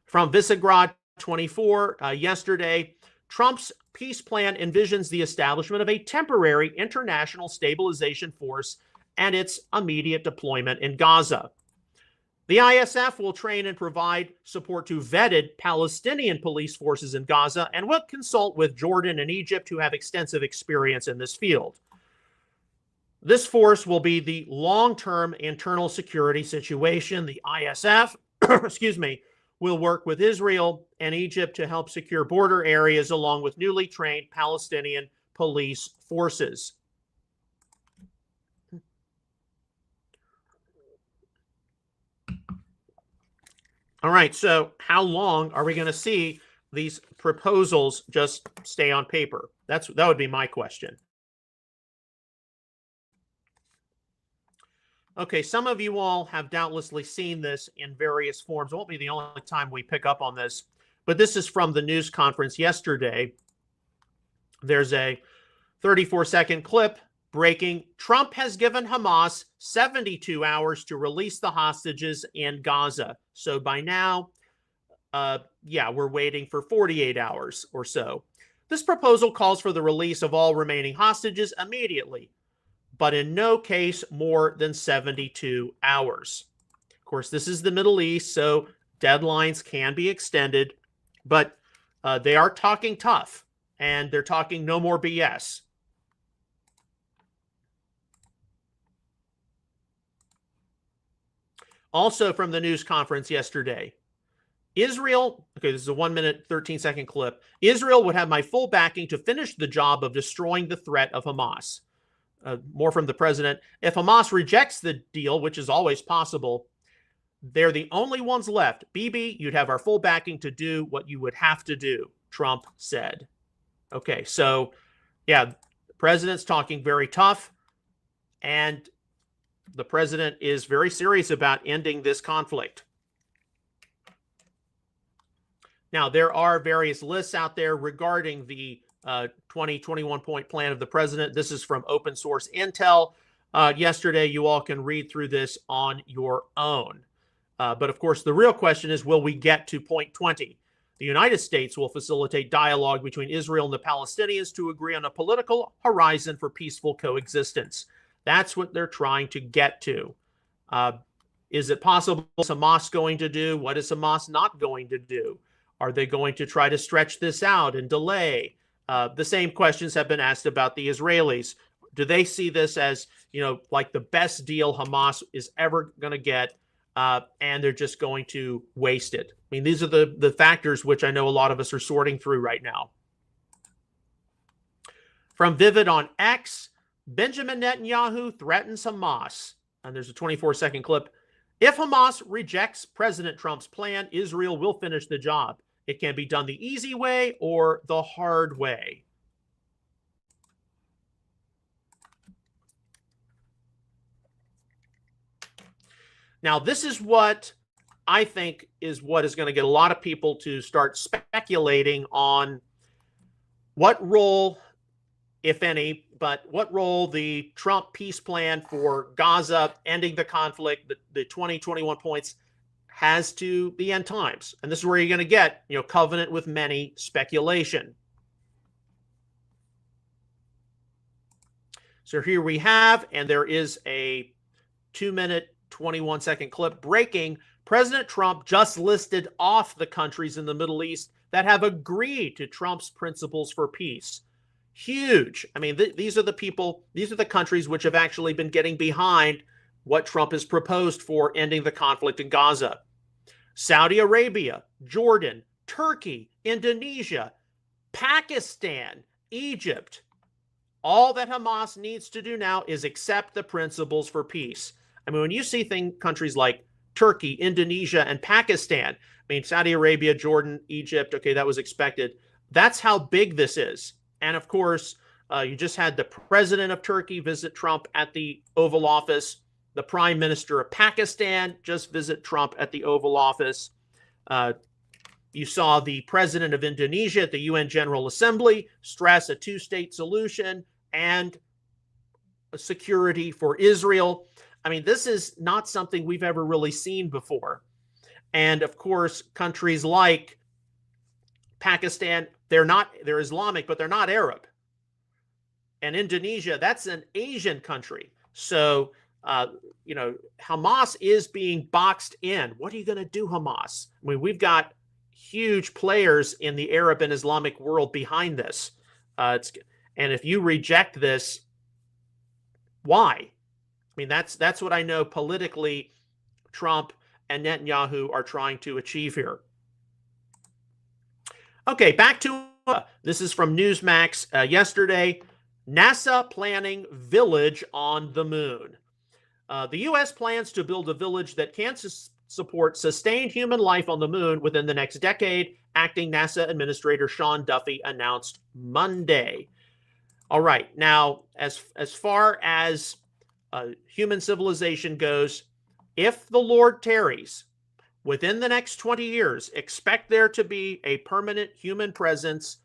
From Visegrad 24, yesterday, Trump's peace plan envisions the establishment of a temporary international stabilization force and its immediate deployment in Gaza. The ISF will train and provide support to vetted Palestinian police forces in Gaza and will consult with Jordan and Egypt, who have extensive experience in this field. This force will be the long-term internal security situation. The ISF, will work with Israel and Egypt to help secure border areas along with newly trained Palestinian police forces. All right, so how long are we going to see these proposals just stay on paper? That would be my question. Okay, some of you all have doubtlessly seen this in various forms. It won't be the only time we pick up on this, but this is from the news conference yesterday. There's a 34-second clip breaking. Trump has given Hamas 72 hours to release the hostages in Gaza. So by now, we're waiting for 48 hours or so. This proposal calls for the release of all remaining hostages immediately, but in no case more than 72 hours. Of course, this is the Middle East, so deadlines can be extended, but they are talking tough, and they're talking no more BS. Also from the news conference yesterday, Israel, okay, this is a 1 minute, 13-second clip. Israel would have my full backing to finish the job of destroying the threat of Hamas. More from the president. If Hamas rejects the deal, which is always possible, they're the only ones left. Bibi, you'd have our full backing to do what you would have to do, Trump said. Okay, so yeah, the president's talking very tough, and the president is very serious about ending this conflict. Now, there are various lists out there regarding the 21-point plan of the president. This is from open source intel. Yesterday, you all can read through this on your own. But of course, the real question is, will we get to point 20? The United States will facilitate dialogue between Israel and the Palestinians to agree on a political horizon for peaceful coexistence. That's what they're trying to get to. Is it possible? What's Hamas going to do? What is Hamas not going to do? Are they going to try to stretch this out and delay? The same questions have been asked about the Israelis. Do they see this as, like the best deal Hamas is ever going to get, and they're just going to waste it? I mean, these are the factors which I know a lot of us are sorting through right now. From Vivid on X, Benjamin Netanyahu threatens Hamas. And there's a 24-second clip. If Hamas rejects President Trump's plan, Israel will finish the job. It can be done the easy way or the hard way. Now, this is what I think is what is going to get a lot of people to start speculating on what role, if any, but what role the Trump peace plan for Gaza, ending the conflict, the 2021 points, has to the end times. And this is where you're going to get, covenant with many speculation. So here we have, and there is a 2 minute, 21-second clip breaking. President Trump just listed off the countries in the Middle East that have agreed to Trump's principles for peace. Huge. I mean, these are the people, these are the countries which have actually been getting behind what Trump has proposed for ending the conflict in Gaza. Saudi Arabia, Jordan, Turkey, Indonesia, Pakistan, Egypt. All that Hamas needs to do now is accept the principles for peace. I mean, when you see countries like Turkey, Indonesia, and Pakistan, I mean, Saudi Arabia, Jordan, Egypt, okay, that was expected. That's how big this is. And of course, you just had the president of Turkey visit Trump at the Oval Office. The prime minister of Pakistan just visit Trump at the Oval Office. You saw the president of Indonesia at the UN General Assembly stress a two-state solution and a security for Israel. I mean, this is not something we've ever really seen before. And of course, countries like Pakistan, they're Islamic, but they're not Arab. And Indonesia, that's an Asian country. So, Hamas is being boxed in. What are you going to do, Hamas? I mean, we've got huge players in the Arab and Islamic world behind this. And if you reject this, why? I mean, that's what I know politically Trump and Netanyahu are trying to achieve here. Okay, back to this is from Newsmax yesterday. NASA planning village on the moon. The U.S. plans to build a village that can support sustained human life on the moon within the next decade, acting NASA Administrator Sean Duffy announced Monday. All right, now, as far as human civilization goes, if the Lord tarries, within the next 20 years, expect there to be a permanent human presence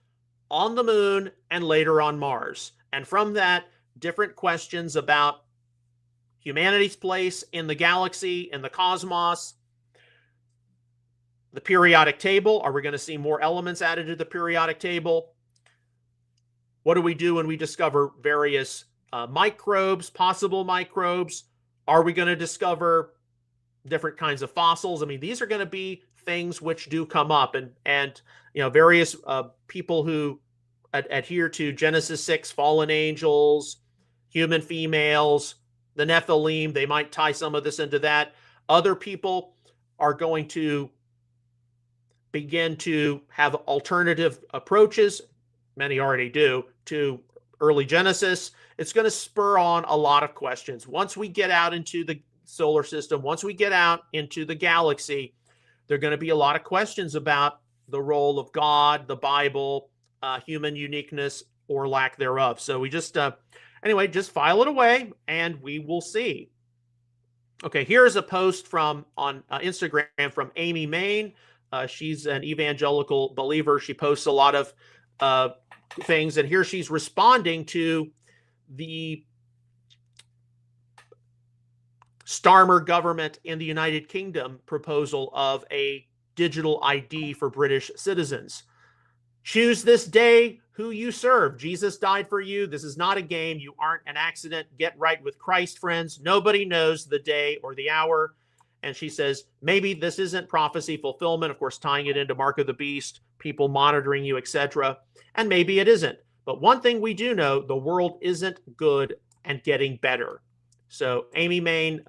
on the moon and later on Mars. And from that, different questions about humanity's place in the galaxy, in the cosmos, the periodic table. Are we going to see more elements added to the periodic table? What do we do when we discover various microbes, possible microbes? Are we going to discover different kinds of fossils? I mean, these are going to be things which do come up, and various people who adhere to Genesis 6, fallen angels, human females, the Nephilim, they might tie some of this into that. Other people are going to begin to have alternative approaches, many already do, to early Genesis. It's going to spur on a lot of questions. Once we get out into the solar system, once we get out into the galaxy, there are going to be a lot of questions about the role of God, the Bible, human uniqueness or lack thereof. So we just, anyway, just file it away and we will see. Okay, here's a post on Instagram from Amy Main. She's an evangelical believer. She posts a lot of things, and here she's responding to the Starmer government in the United Kingdom proposal of a digital ID for British citizens. Choose this day who you serve. Jesus died for you. This is not a game. You aren't an accident. Get right with Christ, friends. Nobody knows the day or the hour. And she says, maybe this isn't prophecy fulfillment, of course, tying it into Mark of the Beast, people monitoring you, etc. And maybe it isn't. But one thing we do know, the world isn't good and getting better. So Amy Main,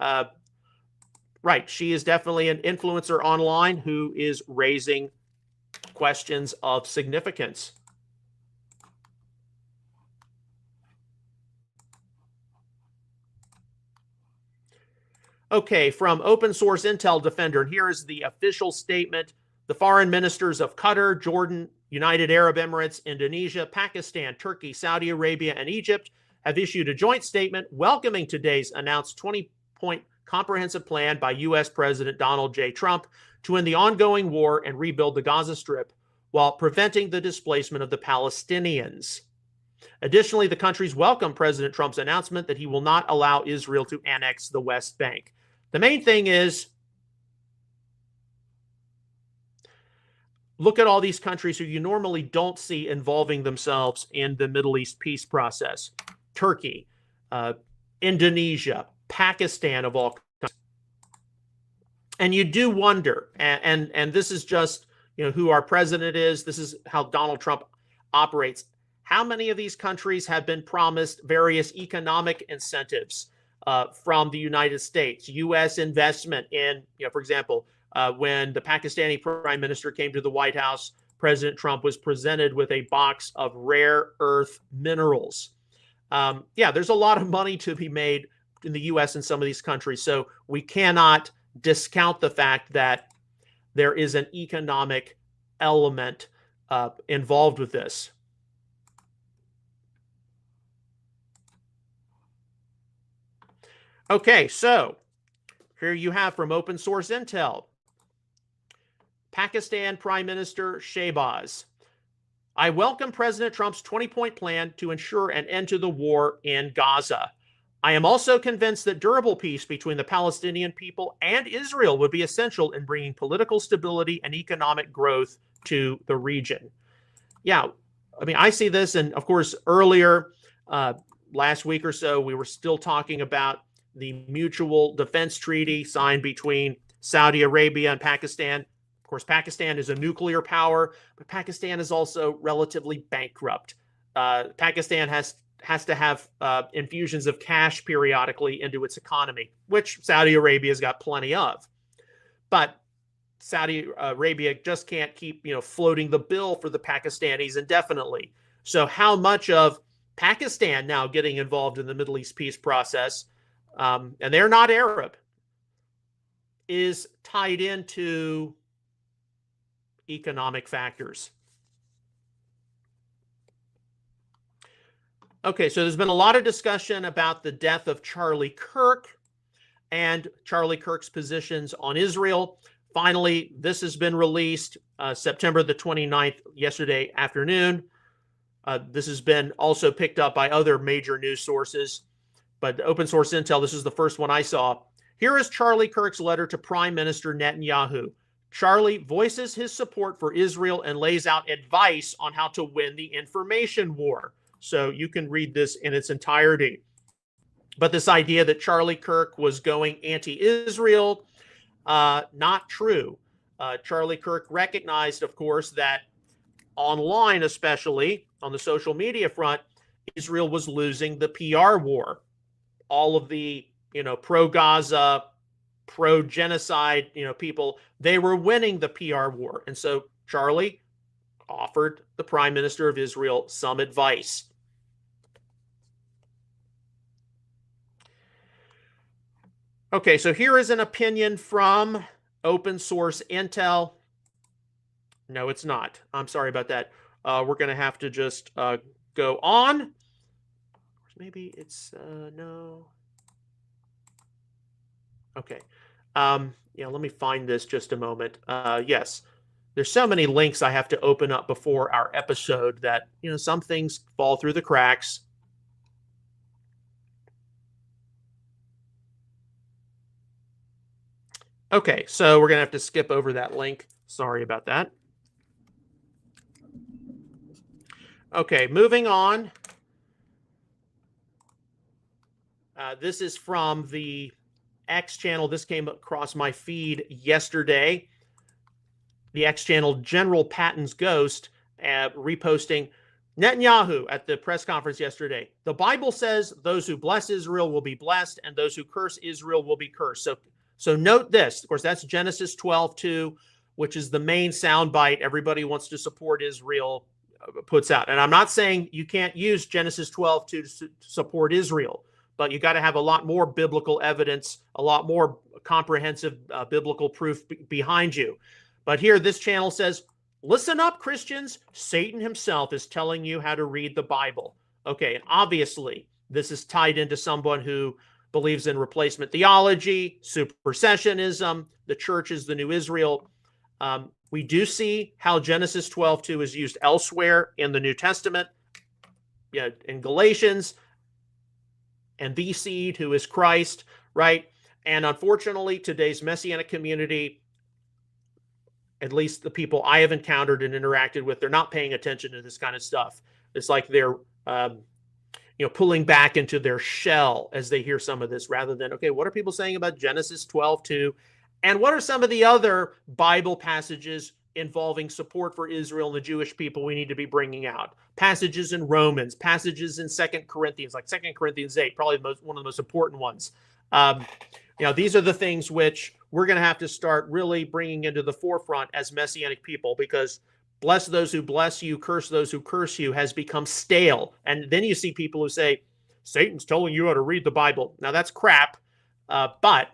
right, she is definitely an influencer online who is raising questions of significance. Okay, from Open Source Intel Defender, and here is the official statement. The foreign ministers of Qatar, Jordan, United Arab Emirates, Indonesia, Pakistan, Turkey, Saudi Arabia, and Egypt have issued a joint statement welcoming today's announced 20-point comprehensive plan by U.S. President Donald J. Trump to end the ongoing war and rebuild the Gaza Strip while preventing the displacement of the Palestinians. Additionally, the countries welcome President Trump's announcement that he will not allow Israel to annex the West Bank. The main thing is, look at all these countries who you normally don't see involving themselves in the Middle East peace process. Turkey, Indonesia, Pakistan, of all countries. And you do wonder, and this is just who our president is. This is how Donald Trump operates. How many of these countries have been promised various economic incentives from the United States, U.S. investment in, for example, when the Pakistani prime minister came to the White House, President Trump was presented with a box of rare earth minerals. There's a lot of money to be made in the U.S. and some of these countries. So we cannot discount the fact that there is an economic element involved with this. Okay, so here you have from Open Source Intel, Pakistan Prime Minister Shehbaz. I welcome President Trump's 20-point plan to ensure an end to the war in Gaza. I am also convinced that durable peace between the Palestinian people and Israel would be essential in bringing political stability and economic growth to the region. Yeah, I mean, I see this, and of course, earlier last week or so, we were still talking about the mutual defense treaty signed between Saudi Arabia and Pakistan. Of course, Pakistan is a nuclear power, but Pakistan is also relatively bankrupt. Pakistan has to have infusions of cash periodically into its economy, which Saudi Arabia's got plenty of. But Saudi Arabia just can't keep, floating the bill for the Pakistanis indefinitely. So how much of Pakistan now getting involved in the Middle East peace process, and they're not Arab. is tied into economic factors. Okay, so there's been a lot of discussion about the death of Charlie Kirk and Charlie Kirk's positions on Israel. Finally, this has been released September the 29th, yesterday afternoon. This has been also picked up by other major news sources, but open source intel, this is the first one I saw. Here is Charlie Kirk's letter to Prime Minister Netanyahu. Charlie voices his support for Israel and lays out advice on how to win the information war. So you can read this in its entirety. But this idea that Charlie Kirk was going anti-Israel, not true. Charlie Kirk recognized, of course, that online, especially on the social media front, Israel was losing the PR war. All of the, pro-Gaza, pro-genocide, people, they were winning the PR war. And so Charlie offered the Prime Minister of Israel some advice. Okay, so here is an opinion from open source intel. No, it's not. I'm sorry about that. We're going to have to just go on. Maybe it's no. Okay. Let me find this just a moment. Yes, there's so many links I have to open up before our episode that, some things fall through the cracks. Okay, so we're going to have to skip over that link. Sorry about that. Okay, moving on. This is from the X channel. This came across my feed yesterday. The X channel General Patton's Ghost reposting Netanyahu at the press conference yesterday. The Bible says those who bless Israel will be blessed and those who curse Israel will be cursed. So note this. Of course, that's Genesis 12:2, which is the main soundbite everybody wants to support Israel puts out. And I'm not saying you can't use Genesis 12:2 to support Israel, but you got to have a lot more biblical evidence, a lot more comprehensive biblical proof behind you. But here, this channel says, listen up, Christians. Satan himself is telling you how to read the Bible. Okay, and obviously, this is tied into someone who believes in replacement theology, supersessionism, the church is the new Israel. We do see how Genesis 12:2 is used elsewhere in the New Testament, in Galatians, and the seed who is Christ, right? And unfortunately, today's Messianic community, at least the people I have encountered and interacted with, they're not paying attention to this kind of stuff. It's like they're pulling back into their shell as they hear some of this, rather than, okay, what are people saying about Genesis 12:2? And what are some of the other Bible passages involving support for Israel and the Jewish people we need to be bringing out? Passages in Romans, passages in 2 Corinthians, like 2 Corinthians 8, probably one of the most important ones. These are the things which we're going to have to start really bringing into the forefront as Messianic people, because bless those who bless you, curse those who curse you has become stale. And then you see people who say, Satan's telling you how to read the Bible. Now, that's crap, but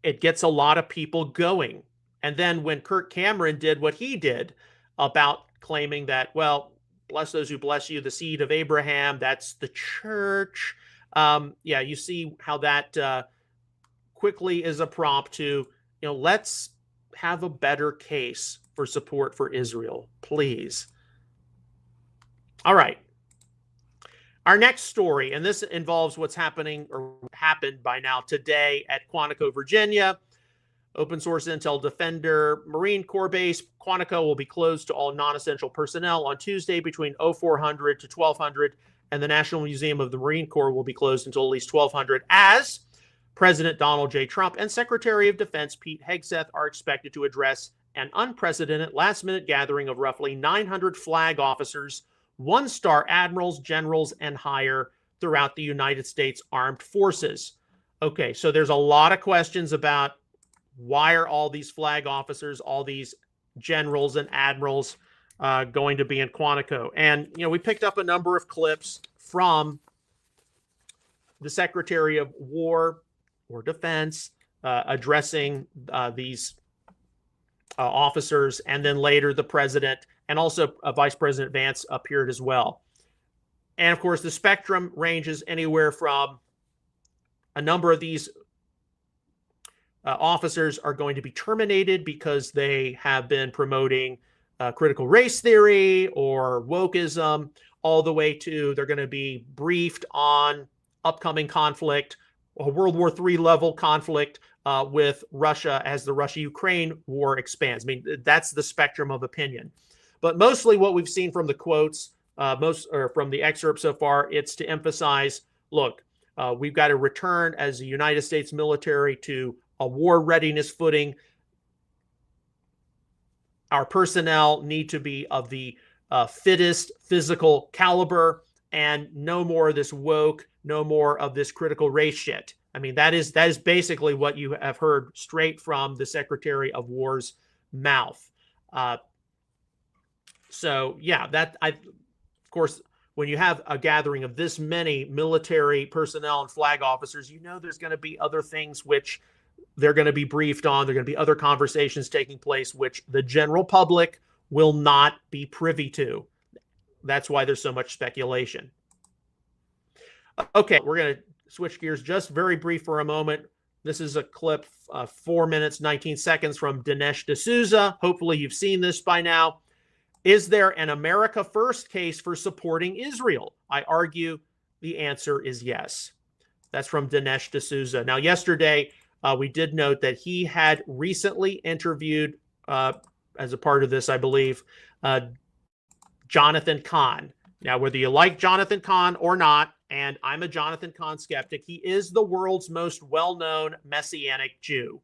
it gets a lot of people going. And then when Kirk Cameron did what he did about claiming that, well, bless those who bless you, the seed of Abraham, that's the church. You see how that quickly is a prompt to, let's have a better case for support for Israel, please. All right. Our next story, and this involves what's happening or happened by now today at Quantico, Virginia. Open source intel Defender Marine Corps Base. Quantico will be closed to all non-essential personnel on Tuesday between 0400 to 1200, and the National Museum of the Marine Corps will be closed until at least 1200, as President Donald J. Trump and Secretary of Defense Pete Hegseth are expected to address an unprecedented last-minute gathering of roughly 900 flag officers, one-star admirals, generals, and higher throughout the United States Armed Forces. Okay, so there's a lot of questions about why are all these flag officers, all these generals and admirals going to be in Quantico? And, we picked up a number of clips from the Secretary of War or Defense, addressing these officers, and then later the president and also Vice President Vance appeared as well. And of course, the spectrum ranges anywhere from a number of these officers are going to be terminated because they have been promoting critical race theory or wokeism, all the way to they're going to be briefed on upcoming conflict, a World War III level conflict with Russia as the Russia-Ukraine war expands. I mean, that's the spectrum of opinion. But mostly what we've seen from the quotes, from the excerpt so far, it's to emphasize, look, we've got to return as the United States military to a war readiness footing. Our personnel need to be of the fittest physical caliber, and no more of this woke, no more of this critical race shit. I mean, that is basically what you have heard straight from the Secretary of War's mouth. So yeah, of course, when you have a gathering of this many military personnel and flag officers, you know there's going to be other things which they're going to be briefed on. There are going to be other conversations taking place which the general public will not be privy to. That's why there's so much speculation. Okay, we're going to switch gears just very brief for a moment. This is a clip, 4 minutes, 19 seconds from Dinesh D'Souza. Hopefully you've seen this by now. Is there an America First case for supporting Israel? I argue the answer is yes. That's from Dinesh D'Souza. Now, yesterday, we did note that he had recently interviewed, as a part of this, I believe, Jonathan Cahn. Now, whether you like Jonathan Cahn or not, and I'm a Jonathan Cahn skeptic, he is the world's most well-known Messianic Jew.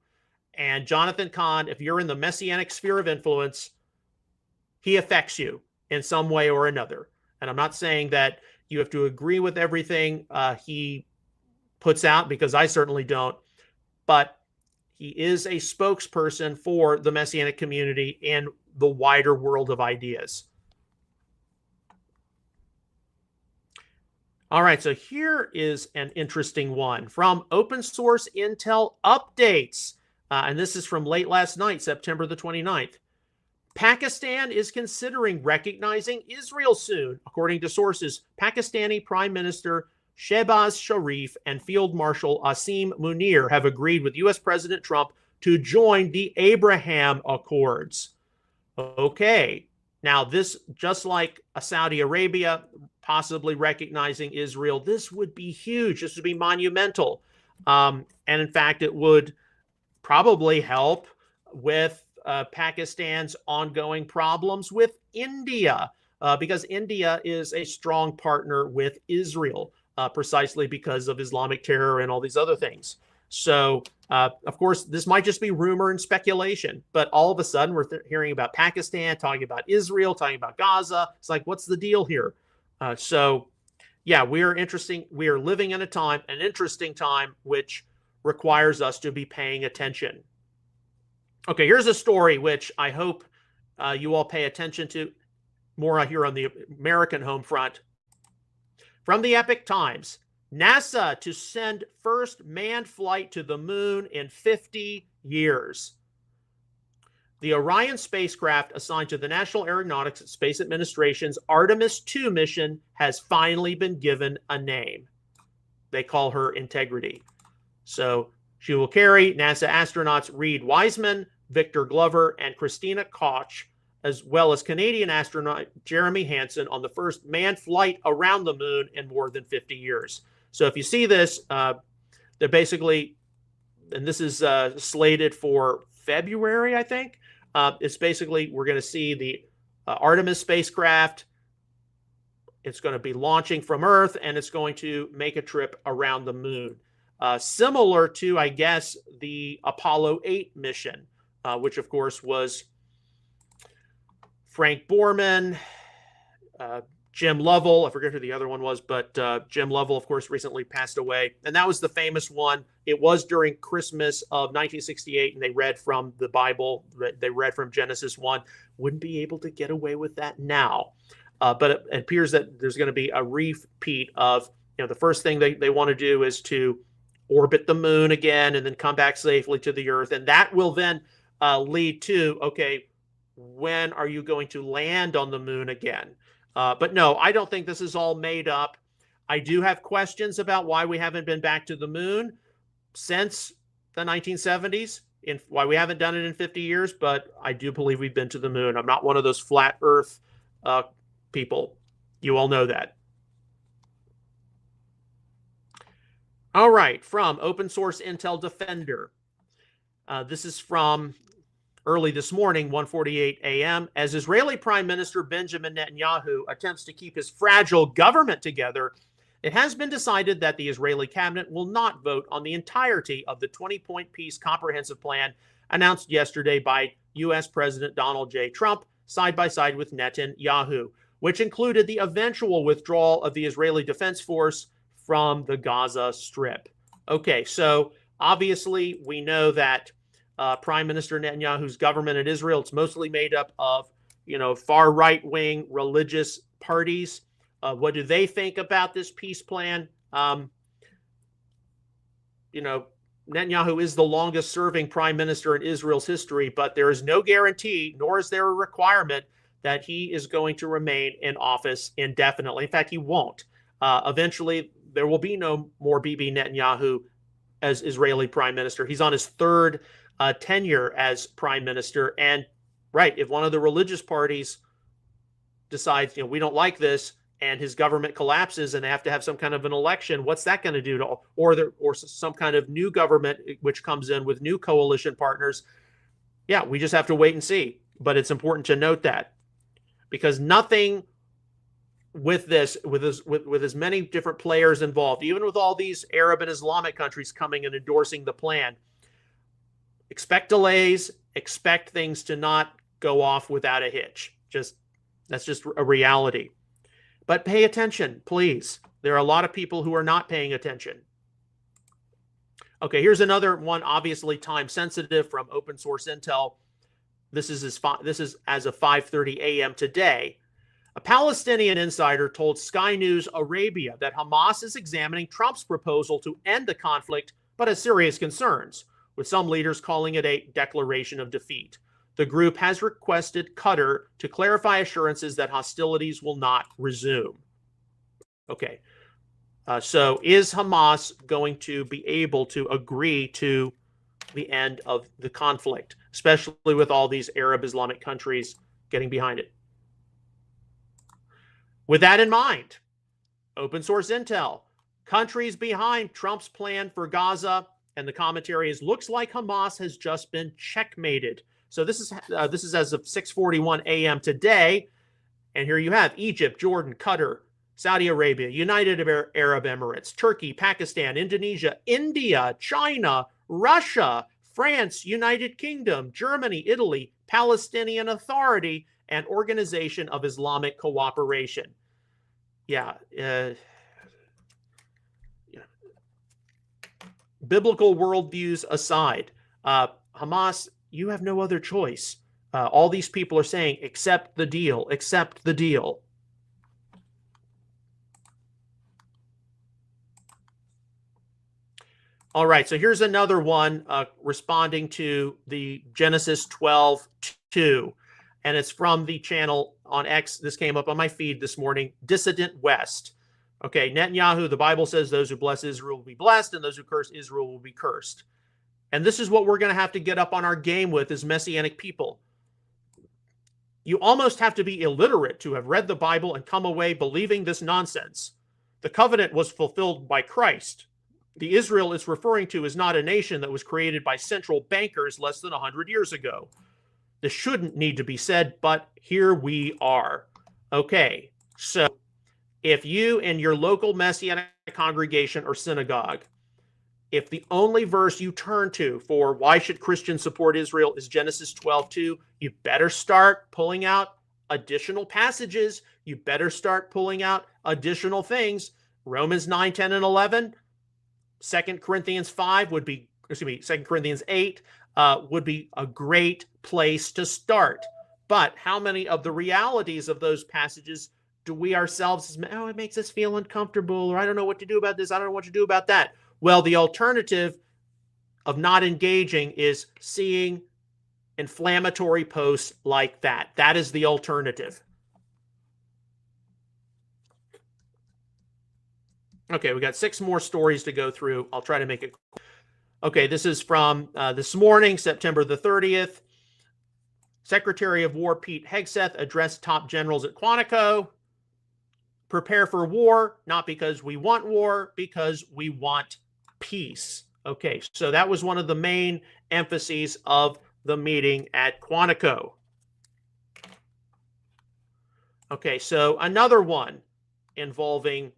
And Jonathan Cahn, if you're in the Messianic sphere of influence, he affects you in some way or another. And I'm not saying that you have to agree with everything he puts out, because I certainly don't. But he is a spokesperson for the Messianic community in the wider world of ideas. All right, so here is an interesting one from Open Source Intel Updates. And this is from late last night, September the 29th. Pakistan is considering recognizing Israel soon. According to sources, Pakistani Prime Minister Shehbaz Sharif and Field Marshal Asim Munir have agreed with U.S. President Trump to join the Abraham Accords. Okay, now this, just like Saudi Arabia possibly recognizing Israel, this would be huge. This would be monumental. And in fact, it would probably help with Pakistan's ongoing problems with India, because India is a strong partner with Israel, precisely because of Islamic terror and all these other things. So, of course, this might just be rumor and speculation, but all of a sudden we're hearing about Pakistan, talking about Israel, talking about Gaza. It's like, what's the deal here? So, yeah, we are living in an interesting time, which requires us to be paying attention. Okay, here's a story which I hope you all pay attention to more here on the American home front. From the Epic Times, NASA to send first manned flight to the moon in 50 years. The Orion spacecraft assigned to the National Aeronautics and Space Administration's Artemis II mission has finally been given a name. They call her Integrity. So she will carry NASA astronauts Reed Wiseman, Victor Glover, and Christina Koch, as well as Canadian astronaut Jeremy Hansen, on the first manned flight around the moon in more than 50 years. So if you see this, they're basically, and this is slated for February, I think. It's basically, we're going to see the Artemis spacecraft. It's going to be launching from Earth, and it's going to make a trip around the moon. Similar to, I guess, the Apollo 8 mission, which, of course, was Frank Borman, Jim Lovell. I forget who the other one was, but Jim Lovell, of course, recently passed away. And that was the famous one. It was during Christmas of 1968, and they read from the Bible. They read from Genesis 1. Wouldn't be able to get away with that now. But it appears that there's going to be a repeat of, the first thing they want to do is to orbit the moon again and then come back safely to the Earth. And that will then lead to, okay, when are you going to land on the moon again? But no, I don't think this is all made up. I do have questions about why we haven't been back to the moon since the 1970s, why we haven't done it in 50 years, but I do believe we've been to the moon. I'm not one of those flat Earth people. You all know that. All right, from Open Source Intel Defender. This is from early this morning, 1:48 a.m. As Israeli Prime Minister Benjamin Netanyahu attempts to keep his fragile government together, it has been decided that the Israeli cabinet will not vote on the entirety of the 20-point peace comprehensive plan announced yesterday by U.S. President Donald J. Trump, side by side with Netanyahu, which included the eventual withdrawal of the Israeli Defense Force from the Gaza Strip. Okay, so obviously we know that Prime Minister Netanyahu's government in Israel, it's mostly made up of, far right-wing religious parties. What do they think about this peace plan? Netanyahu is the longest serving prime minister in Israel's history, but there is no guarantee, nor is there a requirement that he is going to remain in office indefinitely. In fact, he won't. Eventually, there will be no more Bibi Netanyahu as Israeli prime minister. He's on his third tenure as prime minister. And right, if one of the religious parties decides, we don't like this, and his government collapses and they have to have some kind of an election, what's that going to do to, or some kind of new government which comes in with new coalition partners? Yeah, we just have to wait and see. But it's important to note that, because nothing with this, with as many different players involved, even with all these Arab and Islamic countries coming and endorsing the plan, expect delays, expect things to not go off without a hitch. That's just a reality. But pay attention, please. There are a lot of people who are not paying attention. Okay, here's another one, obviously time sensitive, from Open Source Intel. This is as of 5:30 a.m. today. A Palestinian insider told Sky News Arabia that Hamas is examining Trump's proposal to end the conflict, but has serious concerns, with some leaders calling it a declaration of defeat. The group has requested Qatar to clarify assurances that hostilities will not resume. Okay, so is Hamas going to be able to agree to the end of the conflict, especially with all these Arab Islamic countries getting behind it? With that in mind, Open Source Intel, countries behind Trump's plan for Gaza, and the commentary is, looks like Hamas has just been checkmated. So this is as of 6:41 a.m. today, and here you have Egypt, Jordan, Qatar, Saudi Arabia, United Arab Emirates, Turkey, Pakistan, Indonesia, India, China, Russia, France, United Kingdom, Germany, Italy, Palestinian Authority, and Organization of Islamic Cooperation. Biblical worldviews aside, Hamas, you have no other choice. All these people are saying, accept the deal, accept the deal. All right, so here's another one responding to the Genesis 12:2, and it's from the channel on X. This came up on my feed this morning, Dissident West. Okay, Netanyahu, the Bible says those who bless Israel will be blessed, and those who curse Israel will be cursed. And this is what we're going to have to get up on our game with as Messianic people. You almost have to be illiterate to have read the Bible and come away believing this nonsense. The covenant was fulfilled by Christ. The Israel it's referring to is not a nation that was created by central bankers less than 100 years ago. This shouldn't need to be said, but here we are. Okay, so if you in your local Messianic congregation or synagogue, if the only verse you turn to for why should Christians support Israel is Genesis 12:2, you better start pulling out additional passages. You better start pulling out additional things. Romans 9, 10, and 11, 2 Corinthians 5 would be, 2 Corinthians 8 would be a great place to start. But how many of the realities of those passages do we ourselves, it makes us feel uncomfortable, or I don't know what to do about this, I don't know what to do about that. Well, the alternative of not engaging is seeing inflammatory posts like that. That is the alternative. Okay, we got 6 more stories to go through. I'll try to make it. Okay, this is from this morning, September the 30th. Secretary of War Pete Hegseth addressed top generals at Quantico. Prepare for war, not because we want war, because we want peace. Okay, so that was one of the main emphases of the meeting at Quantico. Okay, so another one involving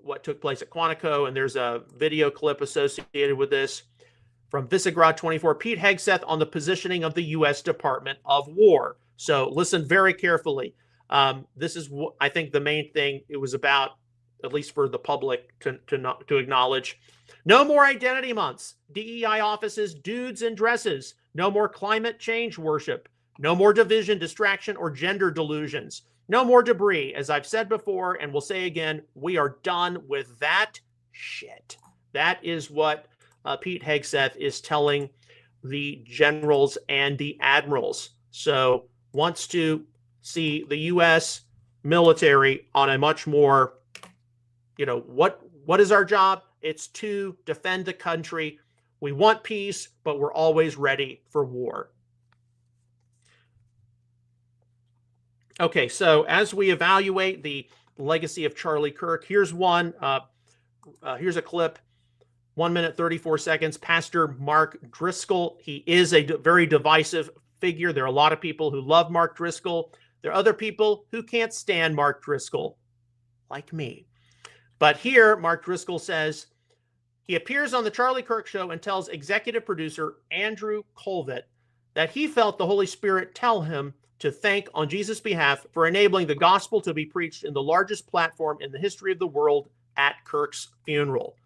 what took place at Quantico, and there's a video clip associated with this from Visegrad 24, Pete Hegseth on the positioning of the U.S. Department of War. So listen very carefully. This is, I think, the main thing it was about, at least for the public to acknowledge. No more identity months, DEI offices, dudes in dresses. No more climate change worship. No more division, distraction, or gender delusions. No more debris. As I've said before and will say again, we are done with that shit. That is what Pete Hegseth is telling the generals and the admirals. So wants to see the U.S. military on a much more, what is our job? It's to defend the country. We want peace, but we're always ready for war. Okay, so as we evaluate the legacy of Charlie Kirk, here's one. Here's a clip, 1 minute, 34 seconds. Pastor Mark Driscoll. He is a very divisive figure. There are a lot of people who love Mark Driscoll. There are other people who can't stand Mark Driscoll, like me. But here, Mark Driscoll says, he appears on the Charlie Kirk Show and tells executive producer Andrew Colvett that he felt the Holy Spirit tell him to thank on Jesus' behalf for enabling the gospel to be preached in the largest platform in the history of the world at Kirk's funeral.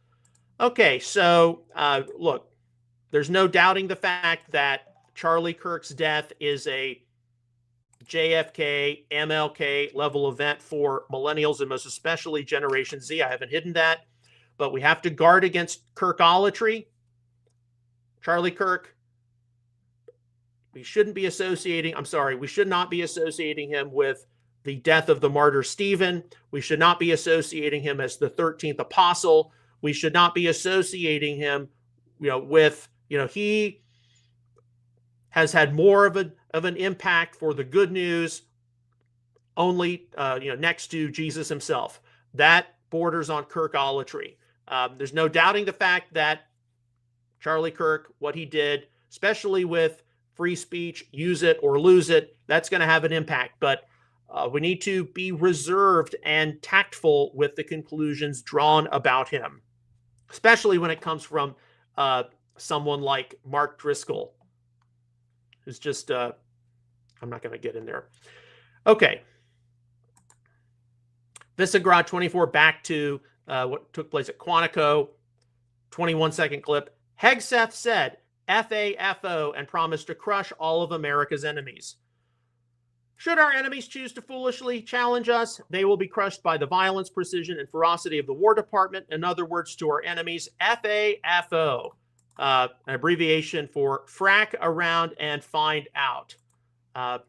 Okay, so look, there's no doubting the fact that Charlie Kirk's death is a JFK, MLK level event for millennials and most especially Generation Z. I haven't hidden that, but we have to guard against Kirkolatry. Charlie Kirk, we shouldn't be associating, we should not be associating him with the death of the martyr Stephen. We should not be associating him as the 13th apostle. We should not be associating him, with, he has had more of an impact for the good news only, next to Jesus himself. That borders on Kirkolatry. There's no doubting the fact that Charlie Kirk, what he did, especially with free speech, use it or lose it, that's going to have an impact. But we need to be reserved and tactful with the conclusions drawn about him, especially when it comes from someone like Mark Driscoll, who's just, I'm not going to get in there. Okay. Visegrad 24, back to what took place at Quantico, 21-second clip. Hegseth said, FAFO, and promised to crush all of America's enemies. Should our enemies choose to foolishly challenge us, they will be crushed by the violence, precision, and ferocity of the War Department. In other words, to our enemies, FAFO, an abbreviation for frack around and find out. I'm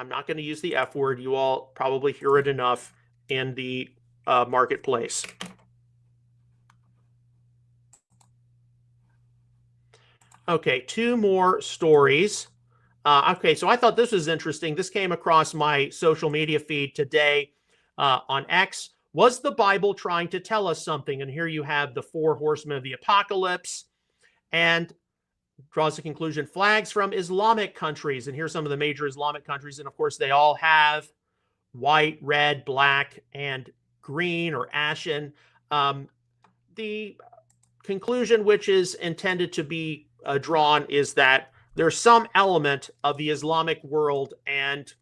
not going to use the F word. You all probably hear it enough in the marketplace. Okay, 2 more stories. Okay, so I thought this was interesting. This came across my social media feed today on X. Was the Bible trying to tell us something? And here you have the 4 horsemen of the apocalypse, and draws the conclusion, flags from Islamic countries. And here's some of the major Islamic countries. And of course, they all have white, red, black, and green or ashen. The conclusion, which is intended to be drawn, is that there's some element of the Islamic world and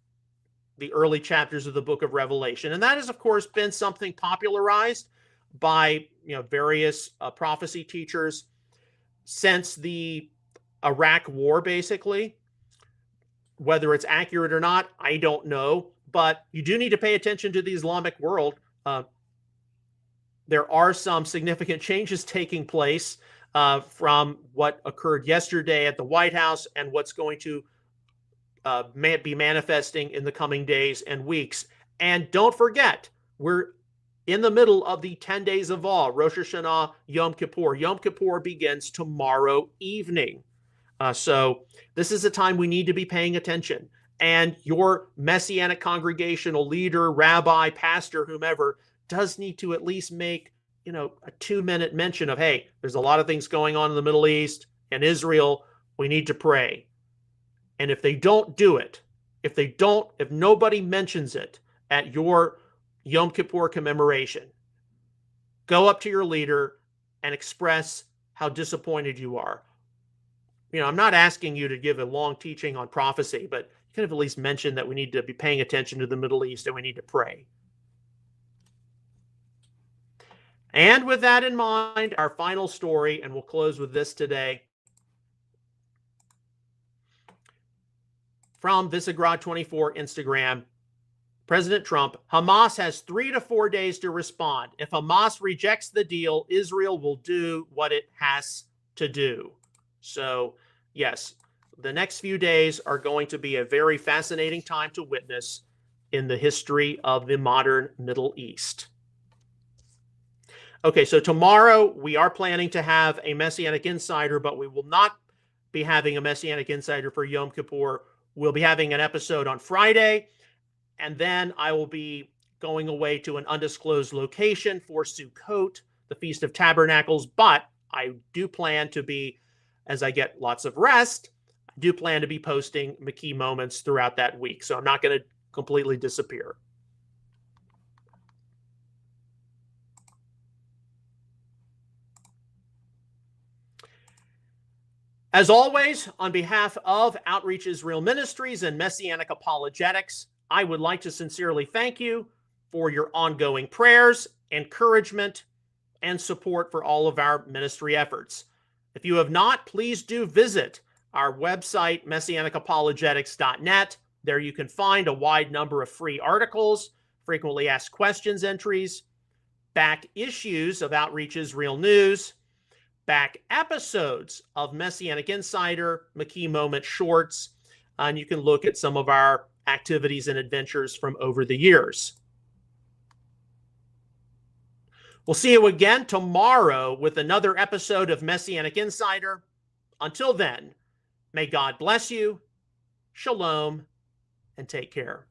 the early chapters of the book of Revelation. And that has, of course, been something popularized by various prophecy teachers since the Iraq war, basically. Whether it's accurate or not, I don't know. But you do need to pay attention to the Islamic world. there are some significant changes taking place from what occurred yesterday at the White House and what's going to be manifesting in the coming days and weeks. And don't forget, we're in the middle of the 10 days of awe, Rosh Hashanah, Yom Kippur. Yom Kippur begins tomorrow evening. So this is a time we need to be paying attention. And your Messianic congregational leader, rabbi, pastor, whomever, does need to at least make, a 2-minute mention of, hey, there's a lot of things going on in the Middle East and Israel. We need to pray. And if they don't do it, if nobody mentions it at your Yom Kippur commemoration, go up to your leader and express how disappointed you are. I'm not asking you to give a long teaching on prophecy, but you could have at least mentioned that we need to be paying attention to the Middle East and we need to pray. And with that in mind, our final story, and we'll close with this today. From Visegrad24 Instagram, President Trump, Hamas has 3 to 4 days to respond. If Hamas rejects the deal, Israel will do what it has to do. So, yes, the next few days are going to be a very fascinating time to witness in the history of the modern Middle East. Okay, so tomorrow we are planning to have a Messianic Insider, but we will not be having a Messianic Insider for Yom Kippur. We'll be having an episode on Friday, and then I will be going away to an undisclosed location for Sukkot, the Feast of Tabernacles, but I do plan to be, as I get lots of rest, I do plan to be posting McKee moments throughout that week, so I'm not going to completely disappear. As always, on behalf of Outreach Israel Ministries and Messianic Apologetics, I would like to sincerely thank you for your ongoing prayers, encouragement, and support for all of our ministry efforts. If you have not, please do visit our website, messianicapologetics.net. There you can find a wide number of free articles, frequently asked questions entries, back issues of Outreach Israel News, back episodes of Messianic Insider, McKee Moment Shorts, and you can look at some of our activities and adventures from over the years. We'll see you again tomorrow with another episode of Messianic Insider. Until then, may God bless you, shalom, and take care.